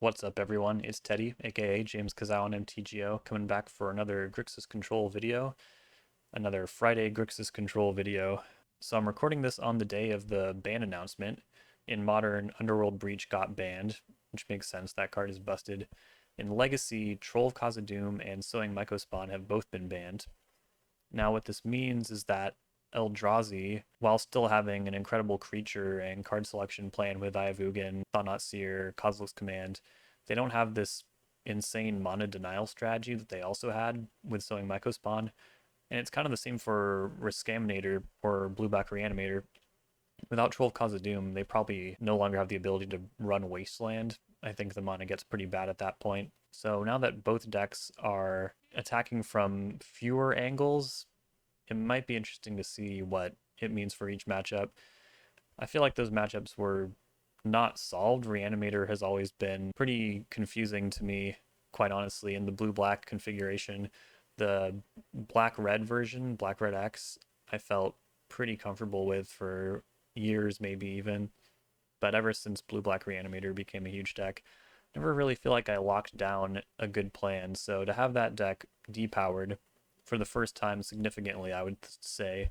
What's up, everyone? It's Teddy, aka James Kazao on MTGO, coming back for another Grixis Control video, another Friday Grixis Control video. So I'm recording this on the day of the ban announcement. In Modern, Underworld Breach got banned, which makes sense, that card is busted. In Legacy, Troll of Kazad-Dum and Sowing Mycospawn have both been banned. Now what this means is that Eldrazi, while still having an incredible creature and card selection plan with Ayavugan, Thought-Knot Seer, Kozilek's Command, they don't have this insane mana denial strategy that they also had with Sowing Mycospawn. And it's kind of the same for Riskaminator or Blueback Reanimator. Without Troll of Khazad-dûm, they probably no longer have the ability to run Wasteland. I think the mana gets pretty bad at that point. So now that both decks are attacking from fewer angles, it might be interesting to see what it means for each matchup. I feel like those matchups were not solved. Reanimator has always been pretty confusing to me, quite honestly, in the blue-black configuration. The black-red version, black-red X, I felt pretty comfortable with for years, maybe even. But ever since blue-black Reanimator became a huge deck, I never really feel like I locked down a good plan. So to have that deck depowered for the first time significantly, I would say,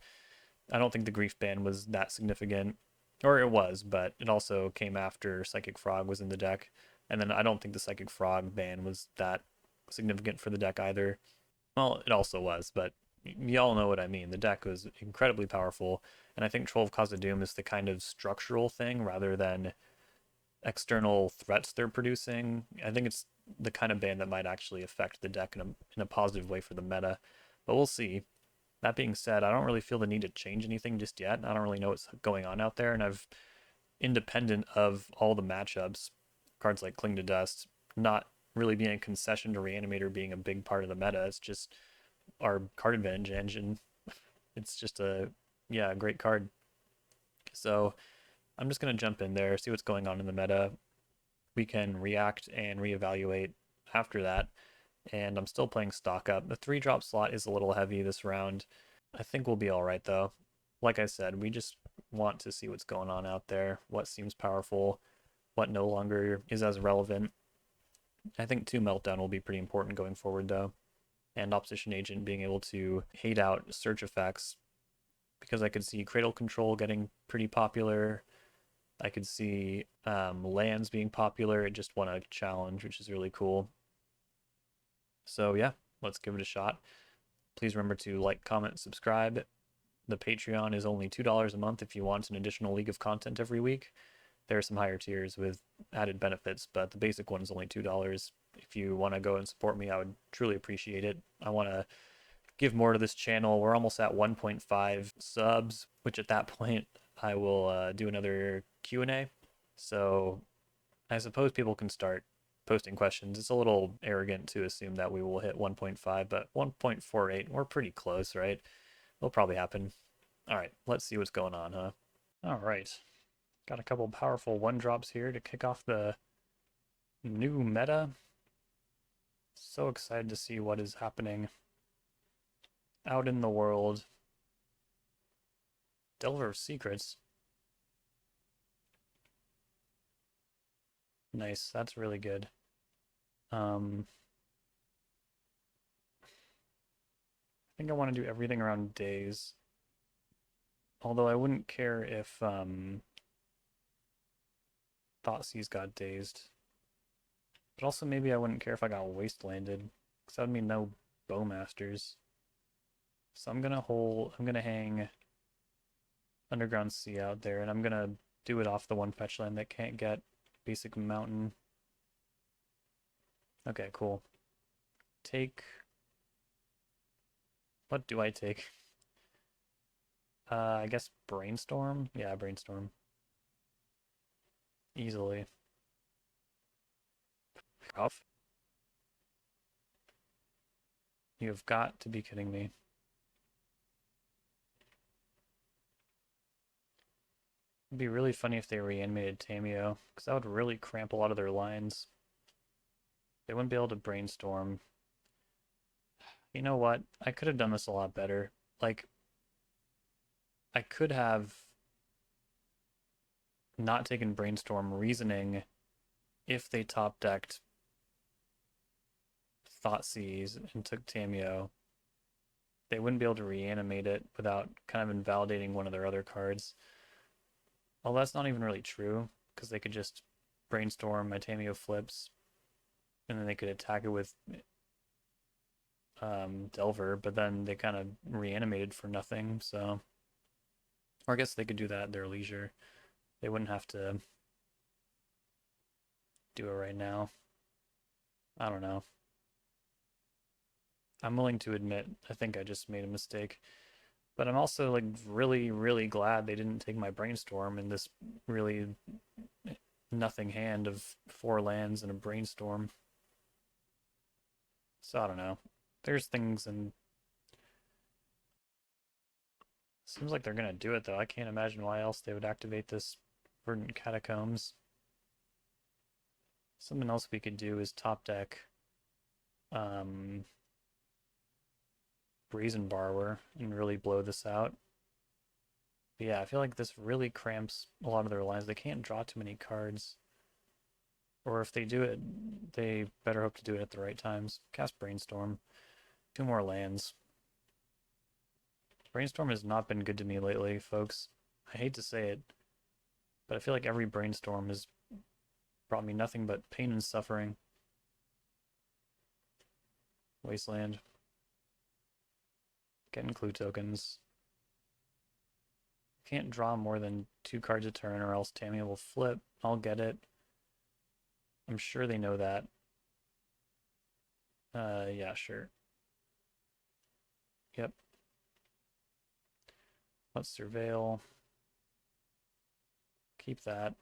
I don't think the grief ban was that significant, or it was, but it also came after Psychic Frog was in the deck. And then I don't think the Psychic Frog ban was that significant for the deck either. Well, it also was, but y'all know what I mean. The deck was incredibly powerful, and I think Troll of Khazad-dûm is the kind of structural thing rather than external threats they're producing. I think it's the kind of ban that might actually affect the deck in a positive way for the meta, but we'll see. That being said, I don't really feel the need to change anything just yet. I don't really know what's going on out there, and I've, independent of all the matchups, cards like Cling to Dust, not really being a concession to Reanimator being a big part of the meta. It's just our card advantage engine. It's just a great card. So I'm just going to jump in there, see what's going on in the meta. We can react and reevaluate after that. And I'm still playing stock up. The 3-drop slot is a little heavy this round. I think we'll be all right, though. Like I said, we just want to see what's going on out there, what seems powerful, what no longer is as relevant. I think 2 Meltdown will be pretty important going forward, though. And Opposition Agent being able to hate out search effects, because I could see Cradle Control getting pretty popular. I could see lands being popular. It just won a challenge, which is really cool. So yeah, let's give it a shot. Please remember to like, comment, subscribe. The Patreon is only $2 a month if you want an additional League of content every week. There are some higher tiers with added benefits, but the basic one is only $2. If you want to go and support me, I would truly appreciate it. I want to give more to this channel. We're almost at 1.5 subs, which at that point I will do another Q&A. So I suppose people can start posting questions. It's a little arrogant to assume that we will hit 1.5, but 1.48, we're pretty close, right? It'll probably happen. All right, let's see what's going on, huh? All right. Got a couple powerful 1-drops here to kick off the new meta. So excited to see what is happening out in the world. Delver of Secrets. Nice, that's really good. I think I want to do everything around days. Although I wouldn't care if Thoughtseize got dazed. But also maybe I wouldn't care if I got wastelanded, because that would mean no Bowmasters. So I'm gonna hang Underground Sea out there, and I'm gonna do it off the one fetch land that can't get basic mountain. Okay, cool. Take... What do I take? I guess Brainstorm? Yeah, Brainstorm. Easily. Off. You've got to be kidding me. It'd be really funny if they reanimated Tamio, because that would really cramp a lot of their lines. They wouldn't be able to Brainstorm. You know what? I could have done this a lot better. Like, I could have not taken Brainstorm, reasoning if they top decked Thoughtseize and took Tameo, they wouldn't be able to reanimate it without kind of invalidating one of their other cards. Well, that's not even really true, because they could just brainstorm my Tameo flips, and then they could attack it with Delver, but then they kind of reanimated for nothing, so... Or I guess they could do that at their leisure. They wouldn't have to do it right now. I don't know. I'm willing to admit I think I just made a mistake. But I'm also like really, really glad they didn't take my brainstorm in this really nothing hand of 4 lands and a brainstorm. So I don't know. There's things, and seems like they're gonna do it though. I can't imagine why else they would activate this Verdant Catacombs. Something else we could do is top deck Brazen Borrower and really blow this out. But yeah, I feel like this really cramps a lot of their lines. They can't draw too many cards. Or if they do it, they better hope to do it at the right times. Cast Brainstorm. 2 more lands. Brainstorm has not been good to me lately, folks. I hate to say it, but I feel like every Brainstorm has brought me nothing but pain and suffering. Wasteland. Getting clue tokens. Can't draw more than 2 cards a turn or else Tammy will flip. I'll get it. I'm sure they know that. Yeah, sure. Yep. Let's surveil. Keep that.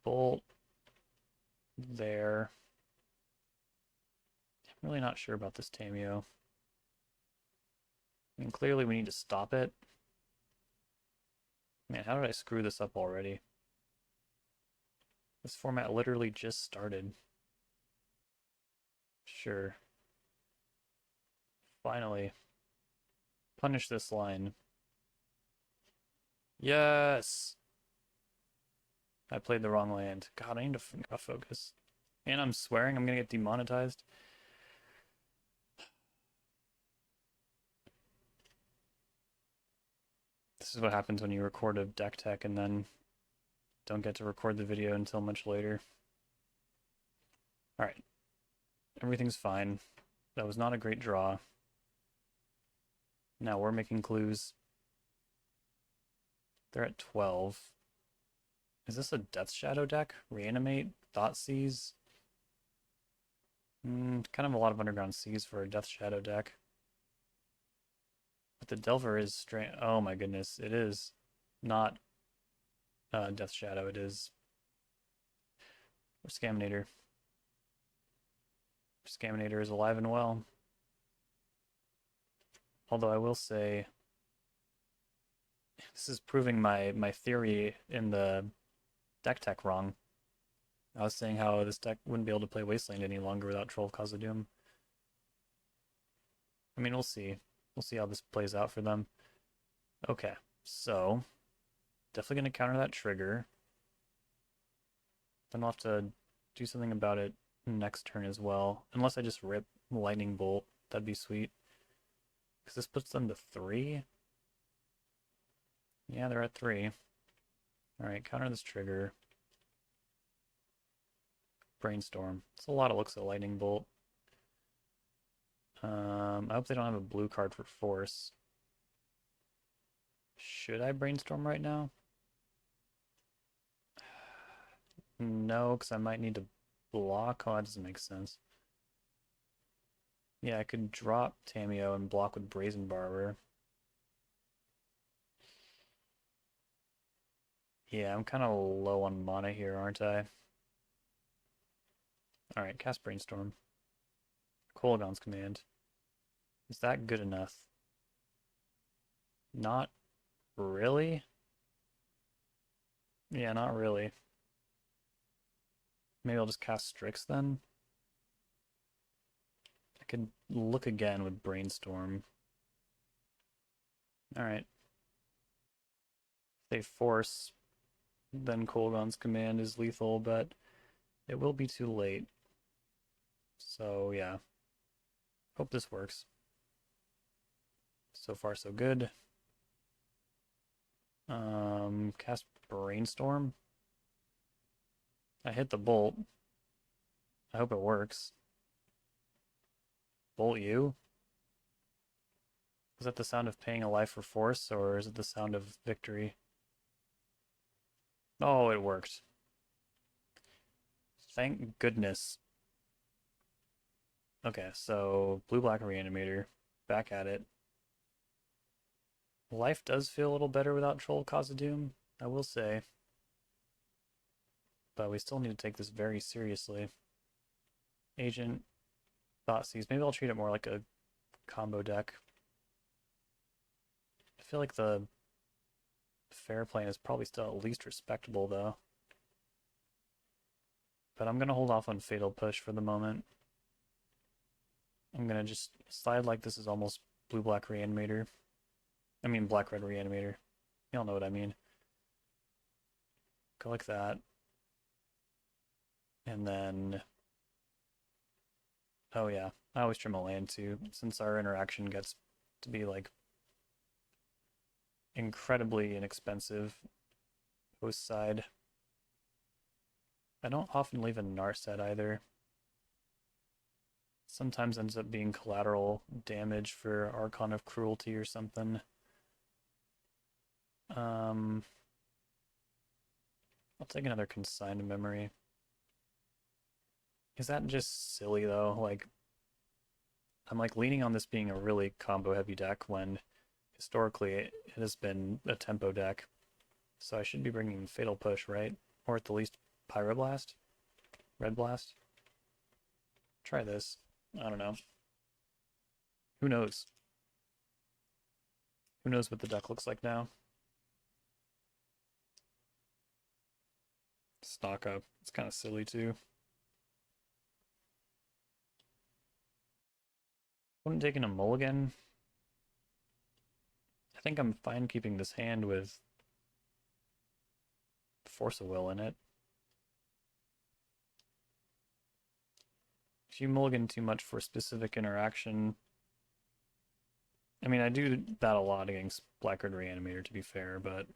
Bolt. There. I'm really not sure about this Tameo. I mean, clearly we need to stop it. Man, how did I screw this up already? This format literally just started. Sure. Finally. Punish this line. Yes! I played the wrong land. God, I need to focus. And I'm swearing I'm gonna get demonetized. This is what happens when you record a deck tech and then don't get to record the video until much later. Alright. Everything's fine. That was not a great draw. Now we're making clues. They're at 12. Is this a Death Shadow deck? Reanimate? Thoughtseize? Kind of a lot of Underground Seas for a Death Shadow deck. But the Delver is strange. Oh my goodness, it is not Death Shadow, it is... Or Scaminator. Scaminator is alive and well. Although I will say, this is proving my theory in the deck tech wrong. I was saying how this deck wouldn't be able to play Wasteland any longer without Troll of Kazad-Dum. I mean, we'll see. We'll see how this plays out for them. Okay, so definitely going to counter that trigger. Then I'll have to do something about it next turn as well. Unless I just rip Lightning Bolt. That'd be sweet. Because this puts them to 3. Yeah, they're at 3. Alright, counter this trigger. Brainstorm. It's a lot of looks at Lightning Bolt. I hope they don't have a blue card for Force. Should I Brainstorm right now? No, because I might need to block. Oh, that doesn't make sense. Yeah, I could drop Tameo and block with Brazen Barber. Yeah, I'm kind of low on mana here, aren't I? Alright, cast Brainstorm. Kolaghan's Command. Is that good enough? Not really? Yeah, not really. Maybe I'll just cast Strix then? I could look again with Brainstorm. Alright. If they force, then Kolaghan's command is lethal, but it will be too late. So yeah, hope this works. So far so good. Cast Brainstorm. I hit the bolt. I hope it works. Bolt you? Is that the sound of paying a life for force, or is it the sound of victory? Oh, it worked. Thank goodness. Okay, so blue-black reanimator. Back at it. Life does feel a little better without Troll Kazad-Dum, I will say. But we still need to take this very seriously. Agent, Thoughtseize. Maybe I'll treat it more like a combo deck. I feel like the fair plane is probably still at least respectable, though. But I'm going to hold off on Fatal Push for the moment. I'm going to just slide like this is almost blue-black reanimator. I mean black-red reanimator. Y'all know what I mean. Go like that. And then... oh yeah, I always trim a land too, since our interaction gets to be like incredibly inexpensive host side. I don't often leave a Narset either. Sometimes ends up being collateral damage for Archon of Cruelty or something. I'll take another Consigned Memory. Is that just silly though? Like, I'm like leaning on this being a really combo heavy deck when historically it has been a tempo deck. So I should be bringing Fatal Push, right? Or at the least Pyroblast? Red Blast? Try this. I don't know. Who knows? Who knows what the deck looks like now? Stock up. It's kind of silly too. Wouldn't taking a mulligan. I think I'm fine keeping this hand with Force of Will in it. If you mulligan too much for specific interaction, I mean, I do that a lot against Black-Red Reanimator, to be fair, but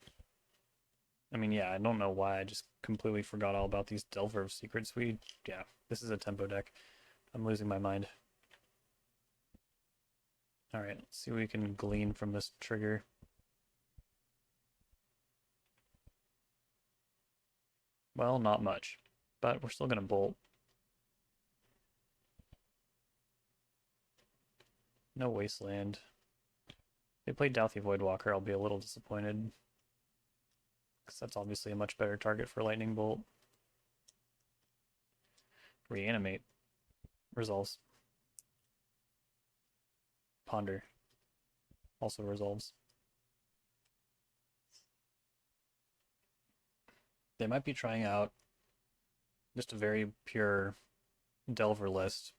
I mean, yeah, I don't know why I just completely forgot all about these Delver of Secrets. Yeah, this is a tempo deck. I'm losing my mind. Alright, let's see what we can glean from this trigger. Well, not much, but we're still going to bolt. No Wasteland. If they play Douthie Voidwalker, I'll be a little disappointed, because that's obviously a much better target for Lightning Bolt. Reanimate. Resolves. Ponder. Also resolves. They might be trying out just a very pure Delver list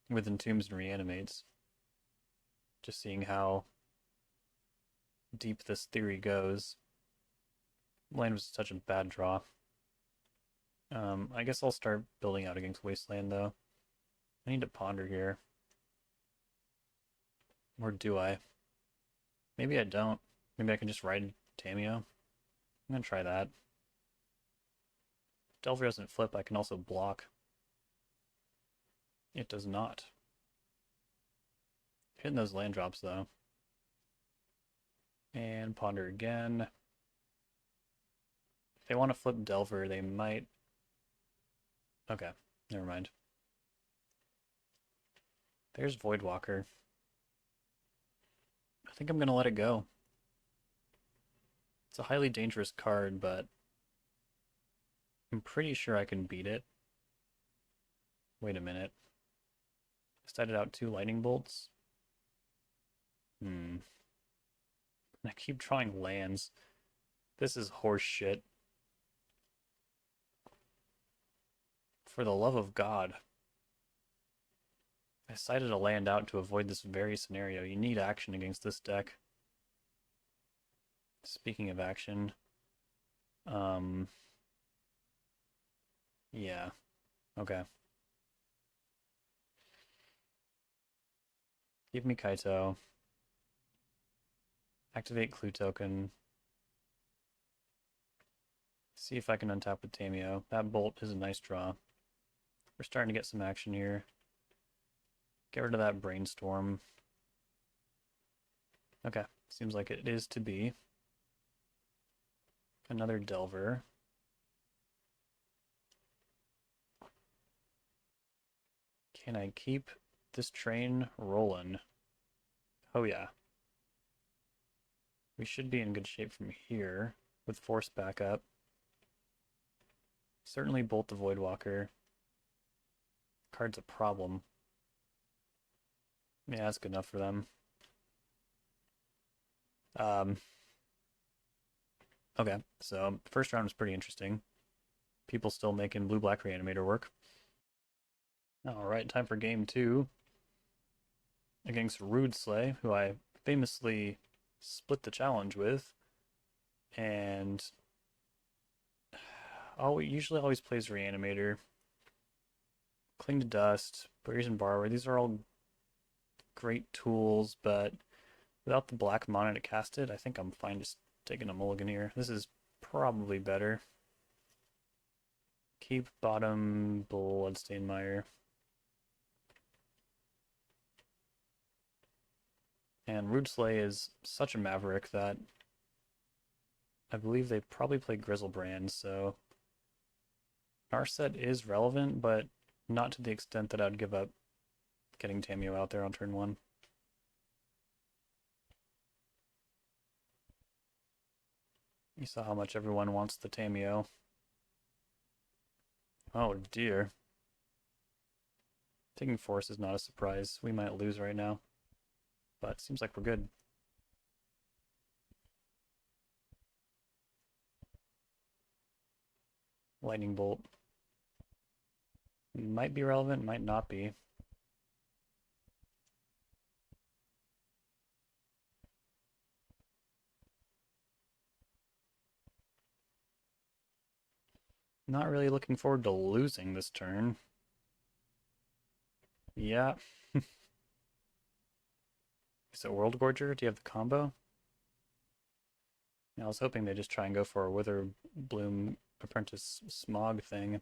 with Entombs and Reanimates. Just seeing how deep this theory goes. Land was such a bad draw. I guess I'll start building out against Wasteland though. I need to ponder here. Or do I? Maybe I don't. Maybe I can just ride Tameo. I'm gonna try that. If Delver doesn't flip, I can also block. It does not. Hitting those land drops though. And ponder again. If they want to flip Delver, they might... okay, never mind. There's Voidwalker. I think I'm going to let it go. It's a highly dangerous card, but I'm pretty sure I can beat it. Wait a minute. I started out 2 lightning bolts. I keep drawing lands. This is horse shit. For the love of God. I cited a land out to avoid this very scenario. You need action against this deck. Speaking of action, Um, yeah, okay. Give me Kaito. Activate Clue Token. See if I can untap with Tamio. That Bolt is a nice draw. We're starting to get some action here. Get rid of that Brainstorm. Okay, seems like it is to be. Another Delver. Can I keep this train rolling? Oh yeah. We should be in good shape from here with force backup. Certainly Bolt the Voidwalker. Card's a problem. Yeah, that's good enough for them. Okay, so first round was pretty interesting. People still making blue-black reanimator work. Alright, time for game 2. Against Rude Slay, who I famously split the challenge with. And usually always plays reanimator. Cling to Dust, Brazen Borrower, these are all great tools, but without the black mana to cast it, I think I'm fine just taking a mulligan here. This is probably better. Keep bottom Bloodstained Mire. And Rude Slay is such a maverick that I believe they probably play Grizzlebrand, so Narset is relevant, but not to the extent that I'd give up getting Tamio out there on turn 1. You saw how much everyone wants the Tamio. Oh dear. Taking Force is not a surprise. We might lose right now, but seems like we're good. Lightning Bolt. Might be relevant, might not be. Not really looking forward to losing this turn. Yeah. Is it World Gorger? Do you have the combo? I was hoping they just try and go for a Witherbloom Apprentice Smog thing.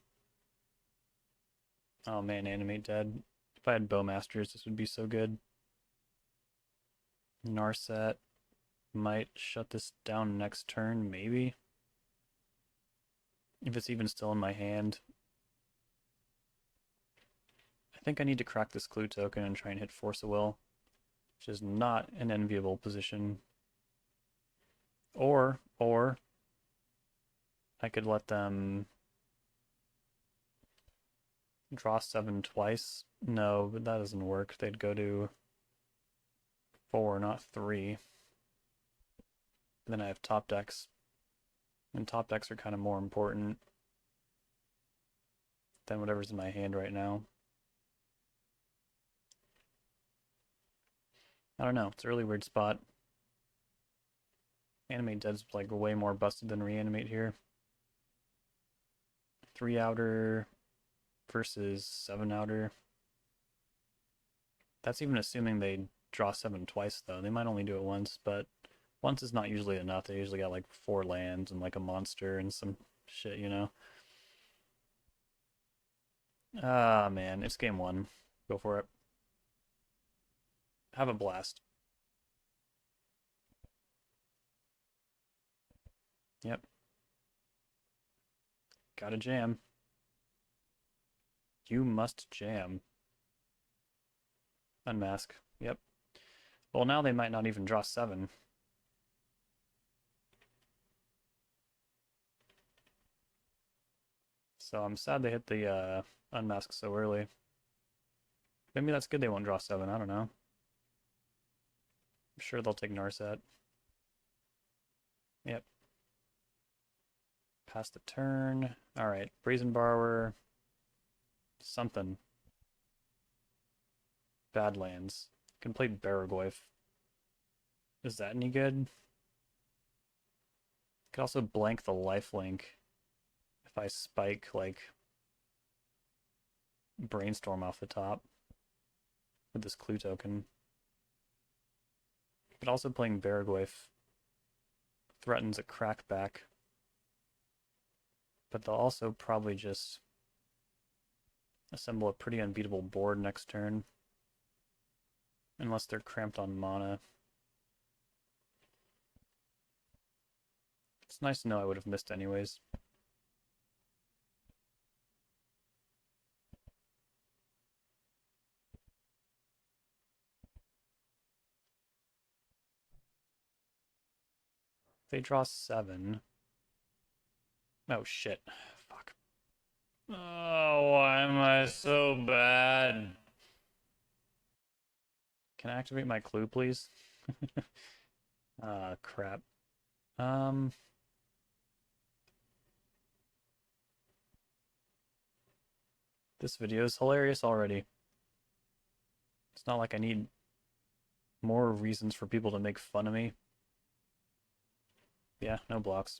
Oh man, Animate dead. If I had Bowmasters, this would be so good. Narset might shut this down next turn, maybe. If it's even still in my hand. I think I need to crack this Clue token and try and hit Force of Will, which is not an enviable position. Or I could let them draw 7 twice. No, but that doesn't work. They'd go to 4, not 3. Then I have top decks. And top decks are kind of more important than whatever's in my hand right now. I don't know. It's a really weird spot. Animate Dead's like way more busted than Reanimate here. 3 outer versus 7 outer. That's even assuming they draw 7 twice, though. They might only do it once, but once is not usually enough. They usually got like 4 lands and like a monster and some shit, you know? Ah, man. It's game 1. Go for it. Have a blast. Yep. Gotta jam. You must jam. Unmask. Yep. Well, now they might not even draw 7. So I'm sad they hit the unmask so early. Maybe that's good they won't draw 7, I don't know. I'm sure they'll take Narset. Yep. Pass the turn. Alright, Brazen Borrower. Something. Badlands. Can play Baragoyf. Is that any good? Could also blank the lifelink if I spike, like, Brainstorm off the top with this clue token. But also playing Baraglyph threatens a crackback. But they'll also probably just assemble a pretty unbeatable board next turn. Unless they're cramped on mana. It's nice to know I would have missed anyways. They draw 7. Oh shit. Fuck. Oh, why am I so bad? Can I activate my clue, please? Ah, crap. This video is hilarious already. It's not like I need more reasons for people to make fun of me. Yeah, no blocks.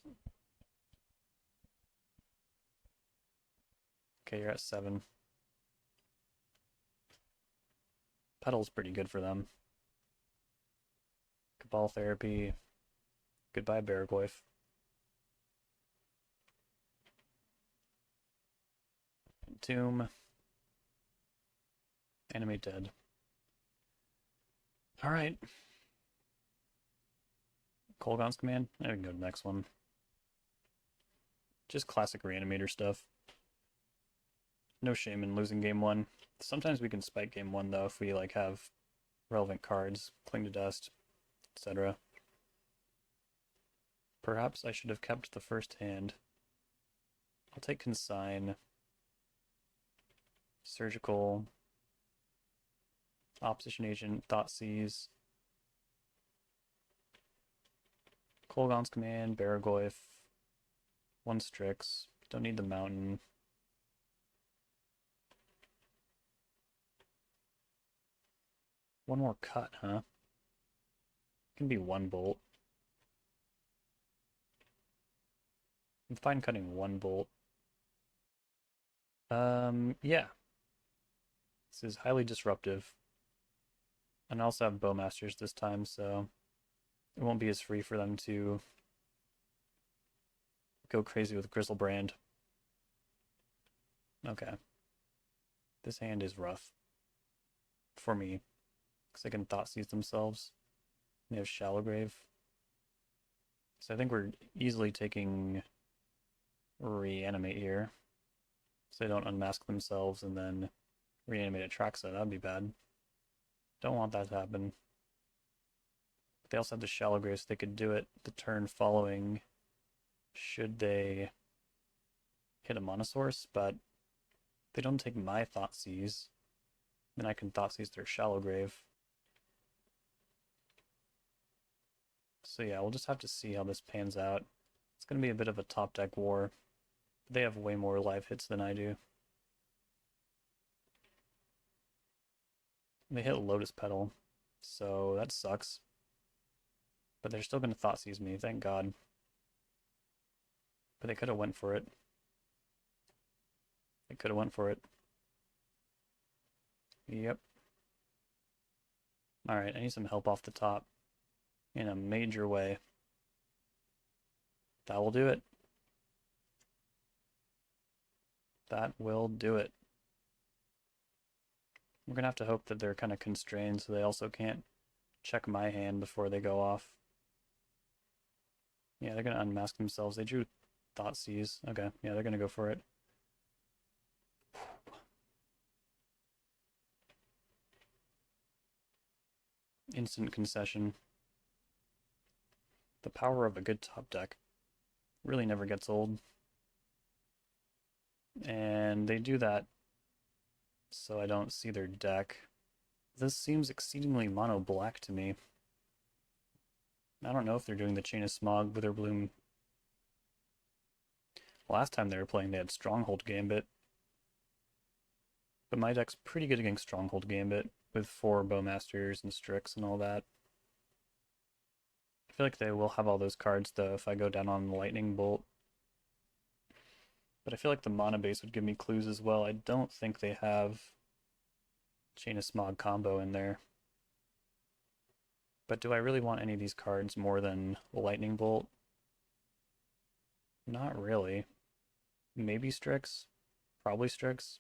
Okay, you're at 7. Pedal's pretty good for them. Cabal Therapy. Goodbye, Baraglyph. Tomb. Animate dead. Alright. Kolaghan's Command. I can go to the next one. Just classic Reanimator stuff. No shame in losing game 1. Sometimes we can spike game 1 though if we like have relevant cards, Cling to Dust, etc. Perhaps I should have kept the first hand. I'll take Consign, Surgical, Opposition Agent, Thoughtseize, Kolaghan's Command, Baraglyph, 1 Strix, don't need the Mountain. One more cut, huh? Can be 1 bolt. I'm fine cutting 1 bolt. Yeah. This is highly disruptive. And I also have Bowmasters this time, so it won't be as free for them to go crazy with Grizzlebrand. Okay. This hand is rough. For me. Because they can Thoughtseize themselves. They have Shallow Grave. So I think we're easily taking Reanimate here. So they don't unmask themselves and then Reanimate Atraxa. That'd be bad. Don't want that to happen. But they also have the Shallow Grave, so they could do it the turn following should they hit a Monosaurus, but they don't take my Thoughtseize. Then I can Thoughtseize their Shallow Grave. So yeah, we'll just have to see how this pans out. It's going to be a bit of a top deck war. They have way more live hits than I do. They hit Lotus Petal, so that sucks. But they're still going to Thoughtseize me, thank God. But they could have went for it. They could have went for it. Yep. Alright, I need some help off the top. In a major way. That will do it. That will do it. We're gonna have to hope that they're kind of constrained so they also can't check my hand before they go off. Yeah, they're gonna unmask themselves. They drew Thoughtseize. Okay, yeah, they're gonna go for it. Instant concession. The power of a good top deck really never gets old. And they do that so I don't see their deck. This seems exceedingly mono-black to me. I don't know if they're doing the Chain of Smog, Witherbloom. Last time they were playing they had Stronghold Gambit. But my deck's pretty good against Stronghold Gambit with 4 Bowmasters and Strix and all that. I feel like they will have all those cards though if I go down on Lightning Bolt. But I feel like the mana base would give me clues as well. I don't think they have Chain of Smog combo in there. But do I really want any of these cards more than Lightning Bolt? Not really. Maybe Strix. Probably Strix.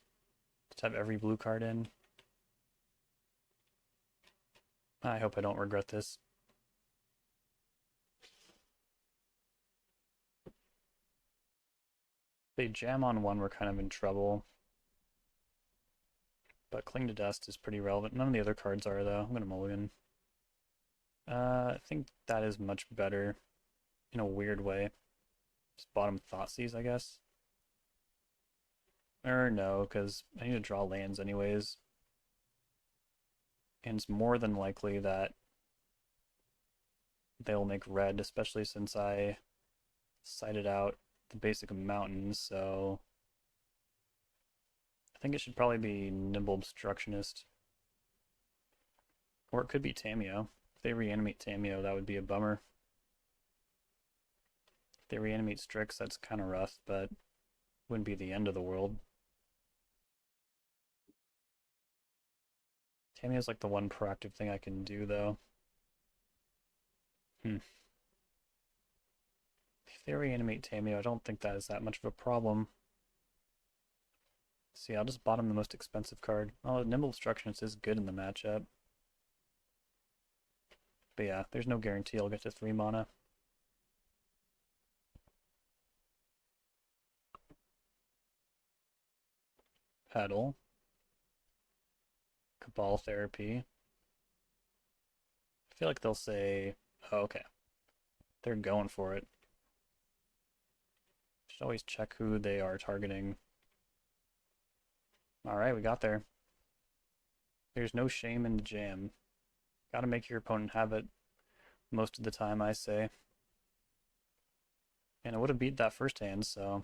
Just have every blue card in. I hope I don't regret this. If they jam on one, we're kind of in trouble. But Cling to Dust is pretty relevant. None of the other cards are, though. I'm going to mulligan. I think that is much better in a weird way. Just bottom Thoughtseize, I guess. Or no, because I need to draw lands anyways. And it's more than likely that they'll make red, especially since I cited out the basic mountains, so I think it should probably be Nimble Obstructionist. Or it could be Tamiyo. If they reanimate Tamiyo, that would be a bummer. If they reanimate Strix, that's kind of rough, but wouldn't be the end of the world. Tamiyo's like the one proactive thing I can do, though. If they reanimate Tamiyo, I don't think that is that much of a problem. See, I'll just bottom the most expensive card. Oh, Nimble Obstructionist is good in the matchup. But yeah, there's no guarantee I'll get to 3 mana. Petal. Cabal Therapy. I feel like they'll say, oh, okay. They're going for it. Should always check who they are targeting. Alright, we got there. There's no shame in the jam. Gotta make your opponent have it most of the time, I say. And it would have beat that first hand, so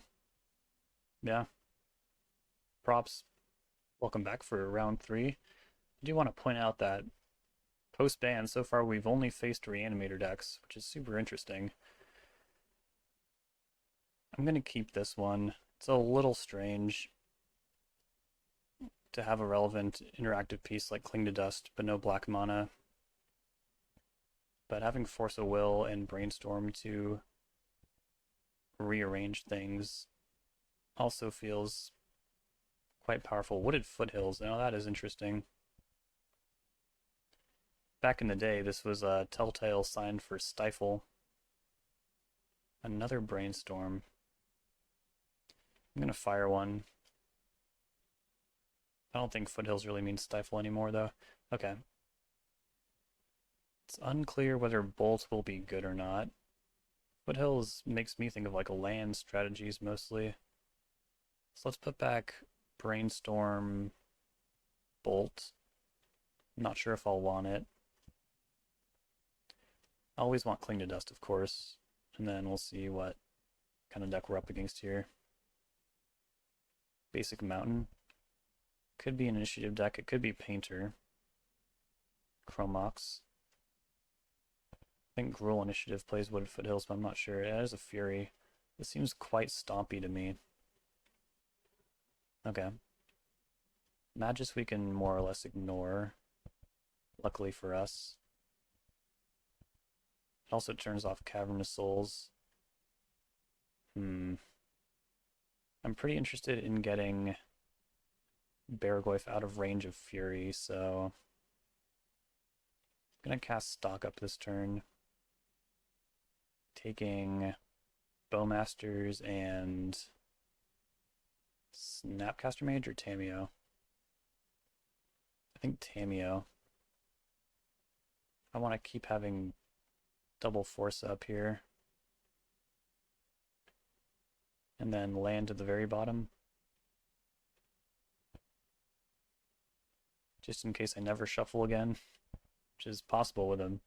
yeah. Props. Welcome back for round 3. I do want to point out that post-ban, so far we've only faced Reanimator decks, which is super interesting. I'm going to keep this one. It's a little strange to have a relevant interactive piece like Cling to Dust, but no black mana. But having Force of Will and Brainstorm to rearrange things also feels quite powerful. Wooded Foothills, now that is interesting. Back in the day, this was a telltale sign for Stifle. Another Brainstorm. I'm gonna fire one. I don't think Foothills really means Stifle anymore, though. Okay. It's unclear whether Bolt will be good or not. Foothills makes me think of like land strategies mostly. So let's put back Brainstorm, Bolt. I'm not sure if I'll want it. I always want Cling to Dust, of course. And then we'll see what kind of deck we're up against here. Basic Mountain. Could be an initiative deck. It could be Painter. Chromox. I think Gruul Initiative plays Wooded Foothills, but I'm not sure. It has a Fury. This seems quite stompy to me. Okay. Magis we can more or less ignore, luckily for us. It also turns off Cavernous Souls. I'm pretty interested in getting Baragorth out of range of Fury, so I'm gonna cast Stock Up this turn. Taking Bowmasters and Snapcaster Mage or Tamiyo? I think Tamiyo. I want to keep having double Force up here. And then land to the very bottom. Just in case I never shuffle again, which is possible with a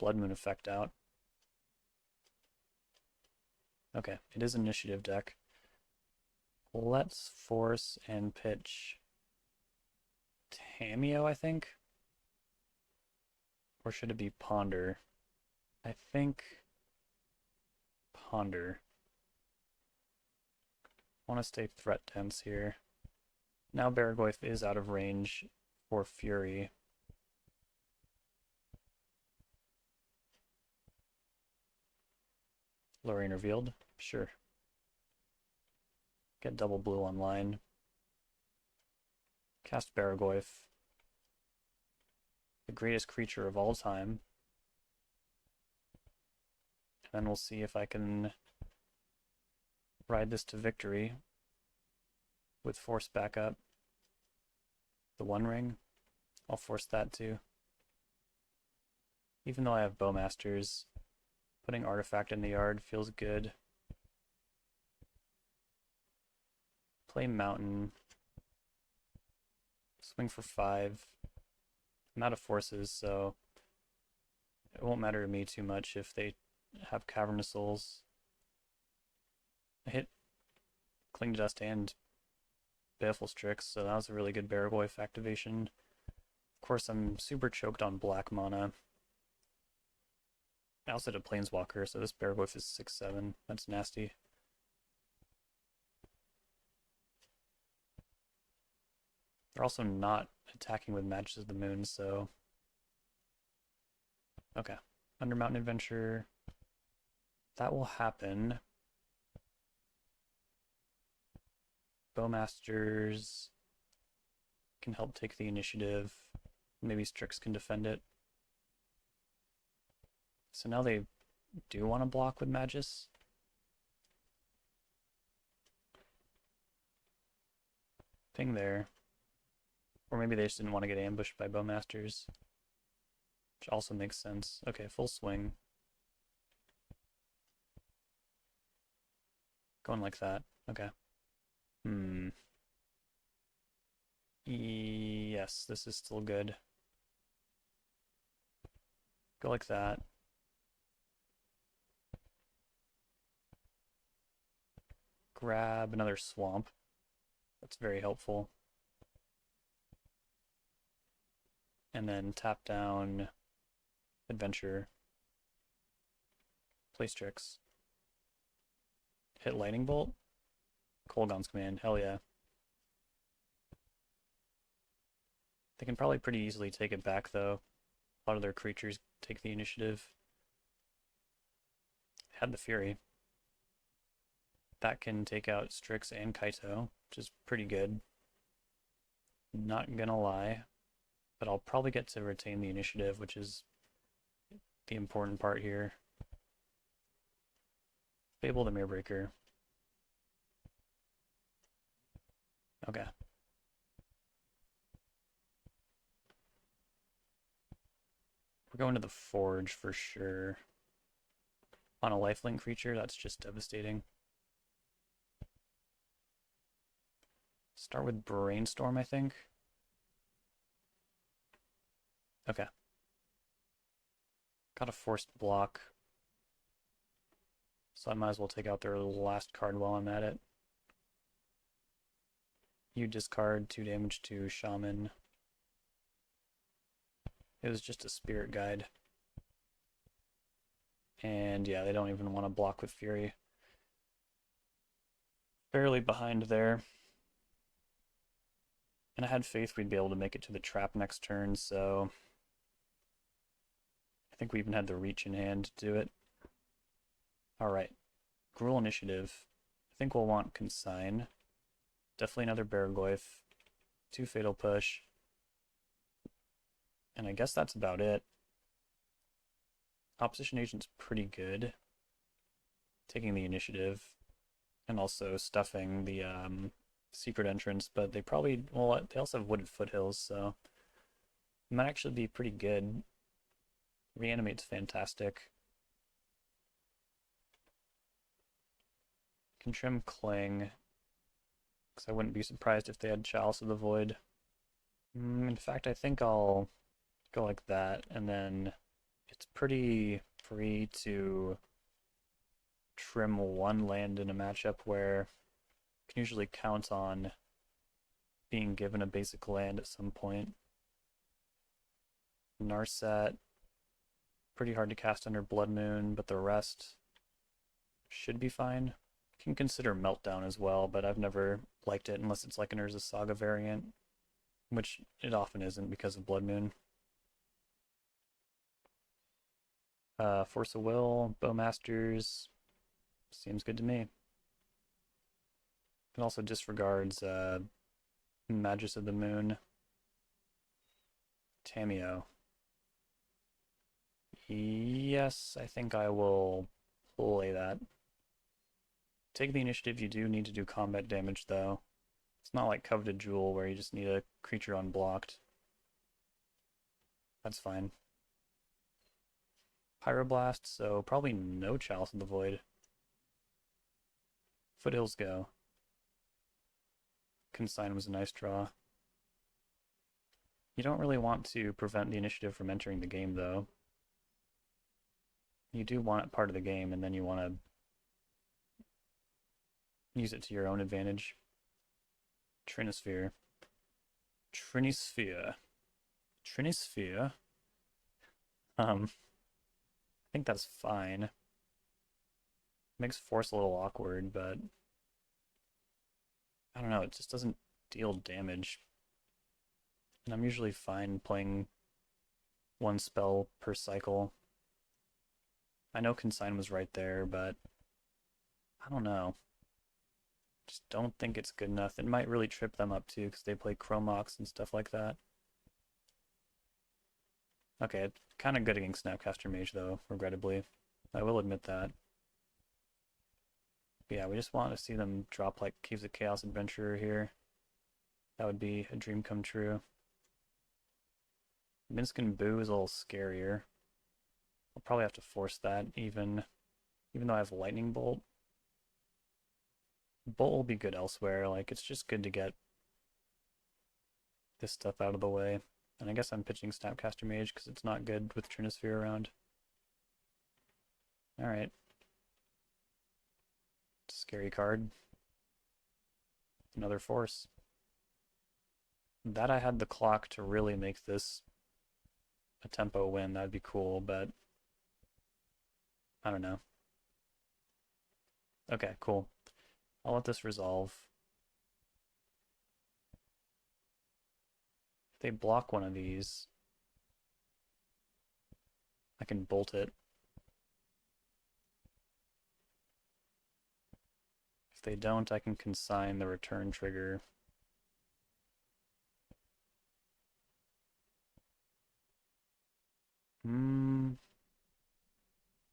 Blood Moon effect out. Okay, it is an initiative deck. Let's force and pitch Tamiyo, I think? Or should it be Ponder? I think Ponder. I want to stay threat dense here. Now Baragorth is out of range for Fury. Lorraine revealed? Sure. Get double blue online. Cast Baragorth. The greatest creature of all time. And then we'll see if I can ride this to victory with force backup. The One Ring, I'll force that too. Even though I have Bowmasters, putting Artifact in the yard feels good. Play Mountain. Swing for 5. I'm out of forces, so it won't matter to me too much if they have Cavernous Souls. I hit Cling to Dust and Baleful Strix, so that was a really good Baragorth activation. Of course, I'm super choked on black mana. I also did a Planeswalker, so this Baragorth is 6/7. That's nasty. They're also not attacking with Matches of the Moon, so... Okay. Under Mountain Adventure. That will happen. Bowmasters can help take the initiative. Maybe Strix can defend it. So now they do want to block with Magus. Ping there. Or maybe they just didn't want to get ambushed by Bowmasters. Which also makes sense. Okay, full swing. Going like that. Okay. Yes, this is still good. Go like that. Grab another swamp. That's very helpful. And then tap down Adventure. Play Strix. Hit Lightning Bolt. Kolaghan's Command, hell yeah. They can probably pretty easily take it back though. A lot of their creatures take the initiative. Had the Fury. That can take out Strix and Kaito, which is pretty good. Not gonna lie. But I'll probably get to retain the initiative, which is the important part here. Fable the Mirrorbreaker. Okay. We're going to the Forge for sure. On a lifelink creature, that's just devastating. Start with Brainstorm, I think. Okay. Got a forced block. So I might as well take out their last card while I'm at it. You discard 2 damage to Shaman. It was just a Spirit Guide. And yeah, they don't even want to block with Fury. Fairly behind there. And I had faith we'd be able to make it to the trap next turn, so... I think we even had the reach in hand to do it. Alright. Gruul Initiative. I think we'll want Consign. Definitely another Baragorth. 2 Fatal Push. And I guess that's about it. Opposition Agent's pretty good. Taking the initiative. And also stuffing the secret entrance, but they probably... Well, they also have Wooded Foothills, so... It might actually be pretty good. Reanimate's fantastic. Can trim Cling, because I wouldn't be surprised if they had Chalice of the Void. In fact, I think I'll go like that, and then it's pretty free to trim 1 land in a matchup where you can usually count on being given a basic land at some point. Narset, pretty hard to cast under Blood Moon, but the rest should be fine. Can consider Meltdown as well, but I've never liked it unless it's like an Urza Saga variant, which it often isn't because of Blood Moon. Force of Will, Bowmasters, seems good to me. It also disregards Magus of the Moon, Tameo. Yes, I think I will play that. Take the initiative, you do need to do combat damage though. It's not like Coveted Jewel where you just need a creature unblocked. That's fine. Pyroblast, so probably no Chalice of the Void. Foothills go. Consign was a nice draw. You don't really want to prevent the initiative from entering the game though. You do want it part of the game, and then you want to use it to your own advantage. Trinisphere. Trinisphere. Trinisphere. I think that's fine. Makes Force a little awkward, but I don't know, it just doesn't deal damage. And I'm usually fine playing one spell per cycle. I know Consign was right there, but I don't know. Just don't think it's good enough. It might really trip them up too, because they play Chromox and stuff like that. Okay, it's kind of good against Snapcaster Mage though, regrettably. I will admit that. But yeah, we just want to see them drop like Caves of Chaos Adventurer here. That would be a dream come true. Minsc Boo is a little scarier. I'll probably have to force that even though I have Lightning Bolt. Bolt will be good elsewhere, like it's just good to get this stuff out of the way. And I guess I'm pitching Snapcaster Mage because it's not good with Trinisphere around. Alright. Scary card. Another Force. That I had the clock to really make this a tempo win, that'd be cool, but I don't know. Okay, cool. I'll let this resolve. If they block one of these, I can bolt it. If they don't, I can consign the return trigger.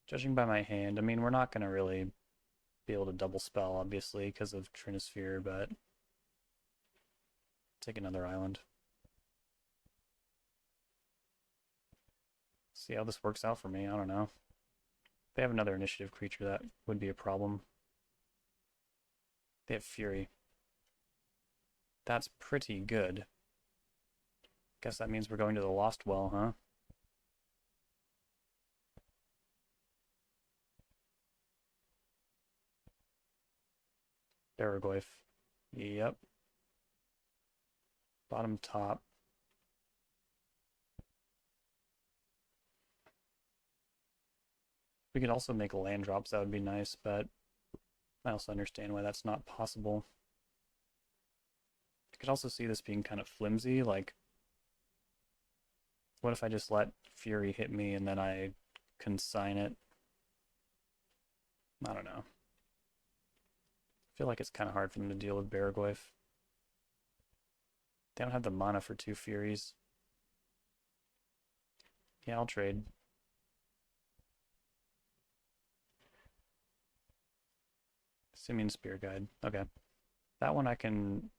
Judging by my hand, I mean, we're not going to really be able to double spell, obviously, because of Trinisphere, but take another island. See how this works out for me, I don't know. If they have another initiative creature, that would be a problem. They have Fury. That's pretty good. Guess that means we're going to the Lost Well, huh? Baraglyph. Yep. Bottom top. We could also make land drops, that would be nice, but I also understand why that's not possible. I could also see this being kind of flimsy, like, what if I just let Fury hit me and then I consign it? I don't know. I feel like it's kind of hard for them to deal with Baraglyph. They don't have the mana for 2 Furies. Yeah, I'll trade. Simian Spear Guide. Okay. That one I can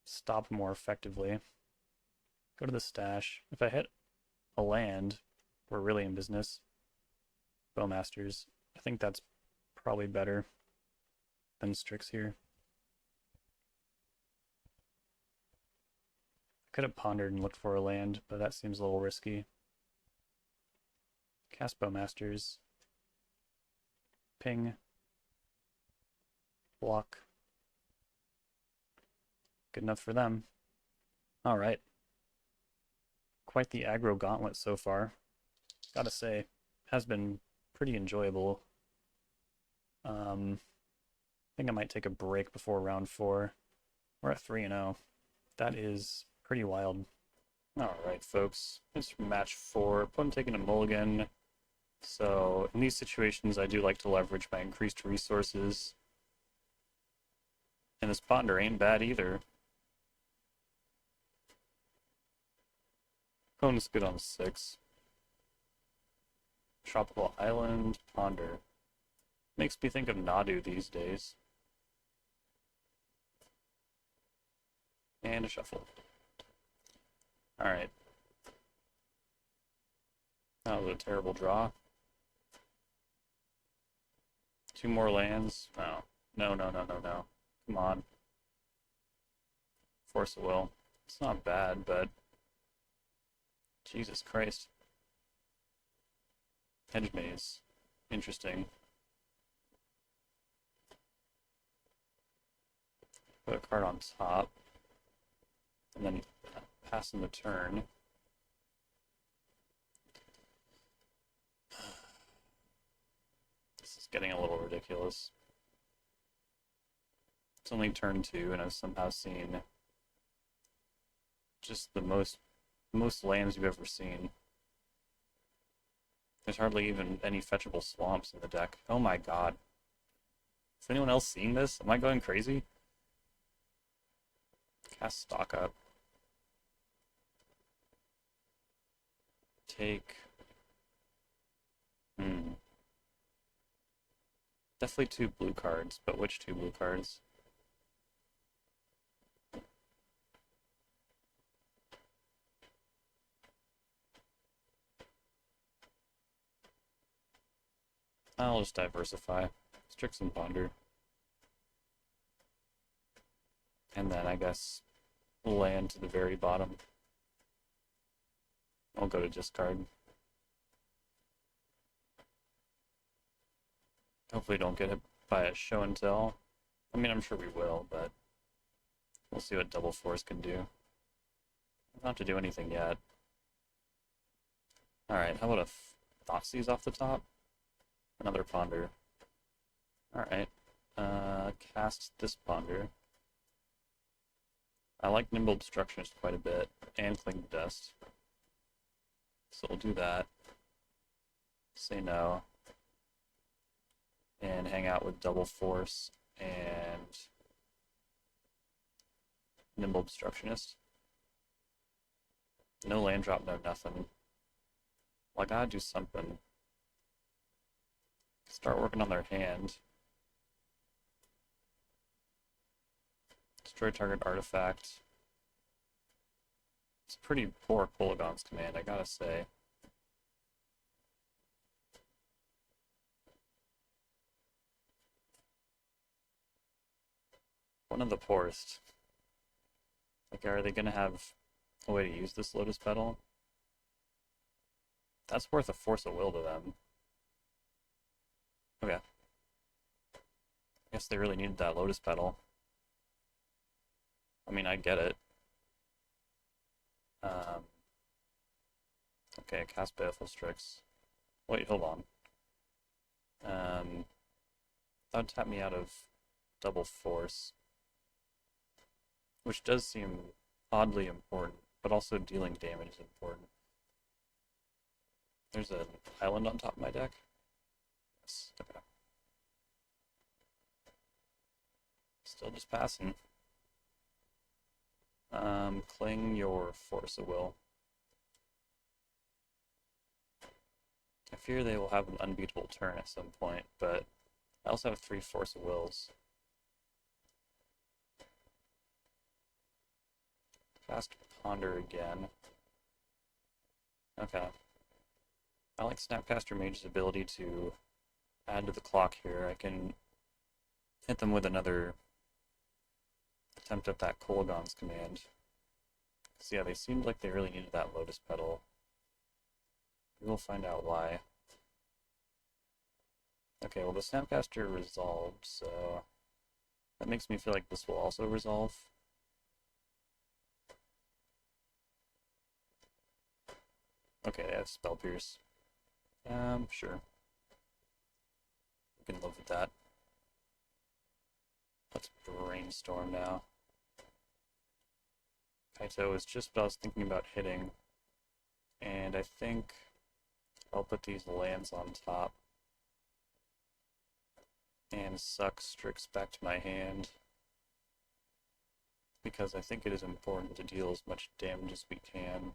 stop more effectively. Go to the stash. If I hit a land, we're really in business. Bowmasters. I think that's probably better than Strix here. I could have pondered and looked for a land, but that seems a little risky. Cast Bowmasters. Ping. Block. Good enough for them. Alright. Quite the aggro gauntlet so far, gotta say. has been pretty enjoyable. I think I might take a break before round 4. We're at 3-0. That is pretty wild. Alright, folks. It's match 4. Opponent taking a mulligan. So, in these situations, I do like to leverage my increased resources. And this ponder ain't bad either. Opponent's good on 6. Tropical Island, ponder. Makes me think of Nadu these days. And a shuffle. Alright. That was a terrible draw. 2 more lands. Oh. No. Come on. Force of Will. It's not bad, but... Jesus Christ. Hedge Maze. Interesting. Put a card on top. And then pass in the turn. This is getting a little ridiculous. It's only turn 2, and I've somehow seen just the most lands you've ever seen. There's hardly even any fetchable swamps in the deck. Oh my god. Is anyone else seeing this? Am I going crazy? Cast stock up. Take... Definitely 2 blue cards, but which 2 blue cards? I'll just diversify. Strix and Ponder. And then I guess land to the very bottom. I'll go to discard. Hopefully don't get hit by a show and tell. I mean, I'm sure we will, but we'll see what Double Force can do. Not to do anything yet. Alright, how about a Thoughtseize off the top? Another Ponder. Alright. Cast this Ponder. I like Nimble Obstructionist quite a bit, and Cling to Dust. So we'll do that. Say no. And hang out with Double Force and Nimble Obstructionist. No land drop, no nothing. Well, I gotta do something. Start working on their hand. Destroy target artifact. It's a pretty poor Polygon's command, I gotta say. One of the poorest. Like, are they gonna have a way to use this Lotus Petal? That's worth a Force of Will to them. Okay. Guess they really needed that Lotus Petal. I mean, I get it. Okay, cast Baleful Strix. Wait, hold on. That would tap me out of Double Force. Which does seem oddly important, but also dealing damage is important. There's an island on top of my deck. Yes, okay. Still just passing. Cling your Force of Will. I fear they will have an unbeatable turn at some point, but I also have 3 Force of Wills. Cast Ponder again. Okay. I like Snapcaster Mage's ability to add to the clock here. I can hit them with another attempt at that Kolaghan's command. So yeah, they seemed like they really needed that Lotus Petal. We will find out why. Okay, well the Snapcaster resolved, so that makes me feel like this will also resolve. Okay, they have Spell Pierce. Sure. We can live with that. Let's brainstorm now. Kaito is just what I was thinking about hitting. And I think I'll put these lands on top. And suck Strix back to my hand. Because I think it is important to deal as much damage as we can.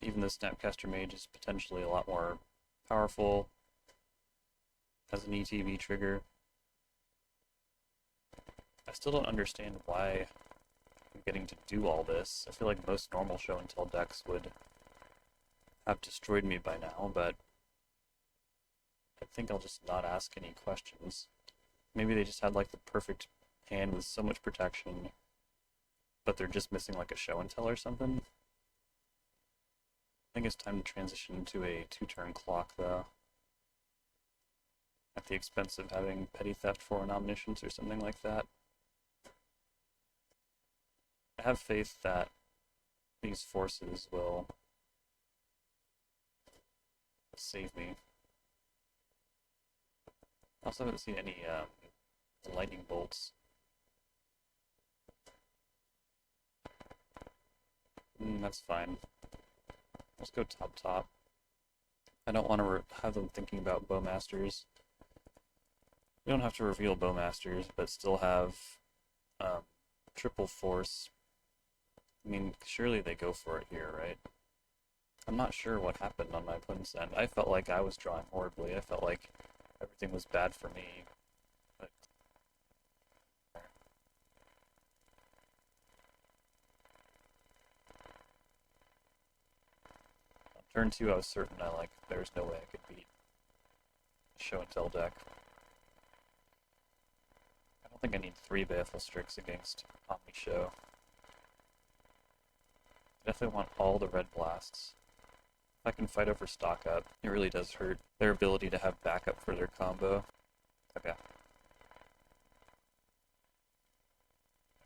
Even the Snapcaster Mage is potentially a lot more powerful as an ETB trigger. I still don't understand why I'm getting to do all this. I feel like most normal show and tell decks would have destroyed me by now, but I think I'll just not ask any questions. Maybe they just had like the perfect hand with so much protection, but they're just missing like a show and tell or something. I think it's time to transition to a 2-turn clock though. At the expense of having Petty Theft for an Omniscience or something like that. I have faith that these forces will save me. I also haven't seen any lightning bolts. That's fine. Let's go top. I don't want to have them thinking about Bowmasters. We don't have to reveal Bowmasters, but still have triple force. I mean, surely they go for it here, right? I'm not sure what happened on my opponent's end. I felt like I was drawing horribly. I felt like everything was bad for me. But on turn 2, I was certain there was no way I could beat a show and tell deck. I don't think I need 3 Baleful Strix against Omni Show. I definitely want all the red blasts. If I can fight over stock up, it really does hurt their ability to have backup for their combo. Okay. I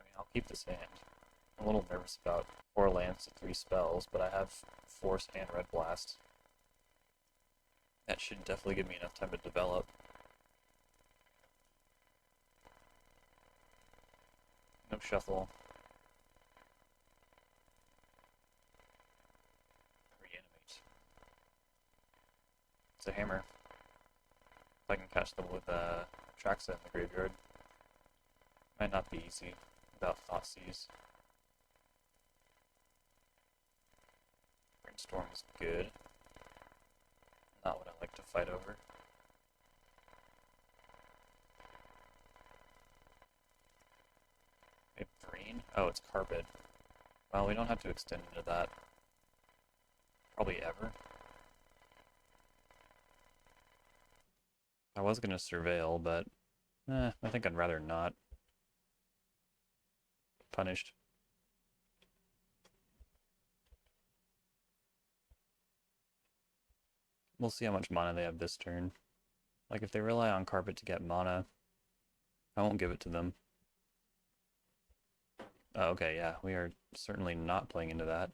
mean, I'll keep this hand. I'm a little nervous about 4 lands to 3 spells, but I have Force and Red Blast. That should definitely give me enough time to develop. No shuffle. Reanimate. It's a hammer. If I can catch them with Traxa in the graveyard. Might not be easy without Thoughtseize. Brainstorm is good. Not what I like to fight over. Maybe green? Oh, it's carpet. Well, we don't have to extend into that. Probably ever. I was going to surveil, but I think I'd rather not. Punished. We'll see how much mana they have this turn. Like, if they rely on carpet to get mana, I won't give it to them. Oh, okay, yeah, we are certainly not playing into that.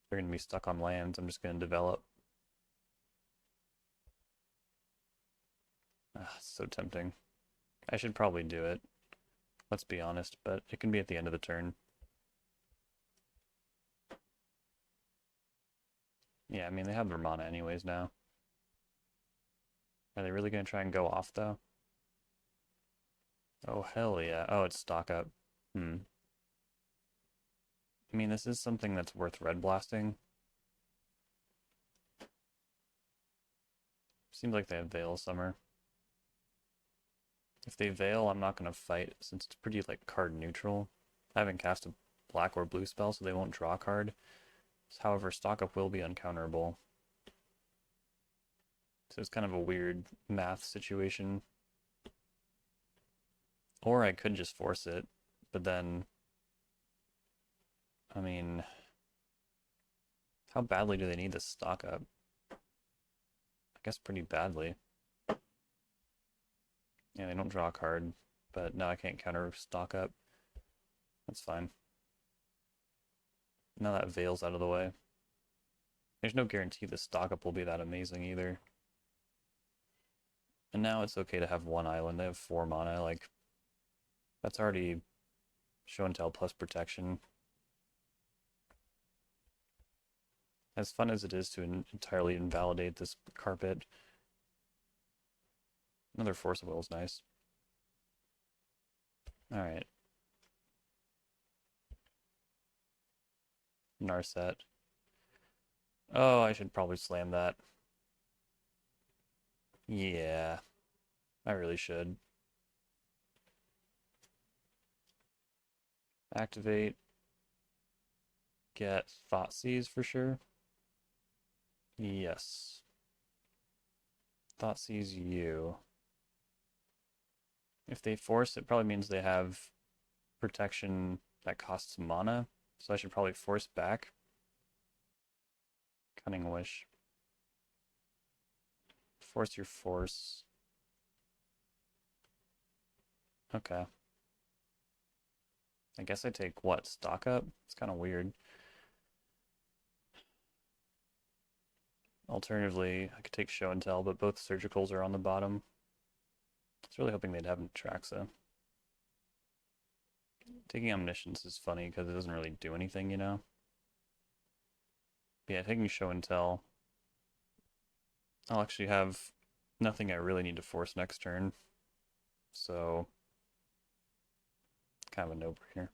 They're going to be stuck on lands. I'm just going to develop. It's so tempting. I should probably do it. Let's be honest, but it can be at the end of the turn. Yeah, I mean, they have their mana anyways now. Are they really going to try and go off, though? Oh, hell yeah. Oh, it's stock up. I mean, this is something that's worth red blasting. Seems like they have Veil Summer. If they Veil, I'm not going to fight, since it's pretty, card neutral. I haven't cast a black or blue spell, so they won't draw a card. However, stock up will be uncounterable. So it's kind of a weird math situation. Or I could just force it, but then, I mean, how badly do they need this stock up? I guess pretty badly. Yeah, they don't draw a card, but now I can't counter stock up. That's fine. Now that Veil's out of the way. There's no guarantee the stock up will be that amazing either. And now it's okay to have one island. They have 4 mana. Like, that's already show and tell plus protection. As fun as it is to entirely invalidate this carpet, another Force of Will is nice. Alright. Narset. Oh, I should probably slam that. Yeah, I really should. Activate. Get Thoughtseize for sure. Yes. Thoughtseize you. If they force, it probably means they have protection that costs mana, so I should probably force back. Cunning Wish. Force your force. Okay. I guess I take what? Stock up? It's kind of weird. Alternatively, I could take Show and Tell, but both surgicals are on the bottom. I was really hoping they'd have Traxa. Taking Omniscience is funny because it doesn't really do anything, you know? But yeah, taking Show and Tell. I'll actually have nothing I really need to force next turn. So, kind of a no-brainer.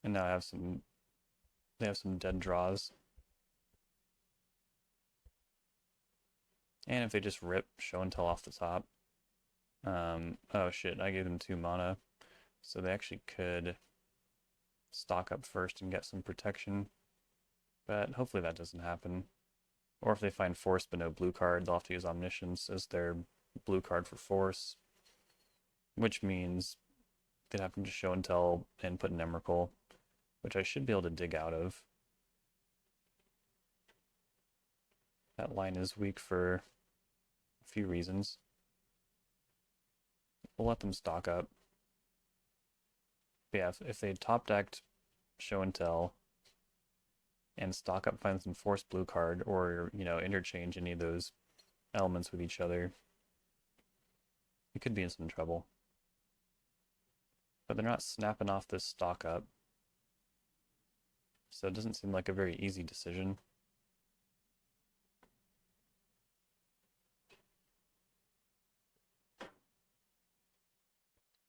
And now they have some dead draws. And if they just rip Show and Tell off the top. Oh shit, I gave them 2 mana. So they actually could stock up first and get some protection. But hopefully that doesn't happen. Or if they find Force but no blue card, they'll have to use Omniscience as their blue card for Force. Which means they'd have to just Show and Tell and put an Emrakul, which I should be able to dig out of. That line is weak for a few reasons. We'll let them stock up. But yeah, if they top decked Show and Tell and stock up, find some Force blue card, or, you know, interchange any of those elements with each other, you could be in some trouble. But they're not snapping off this stock up, so it doesn't seem like a very easy decision.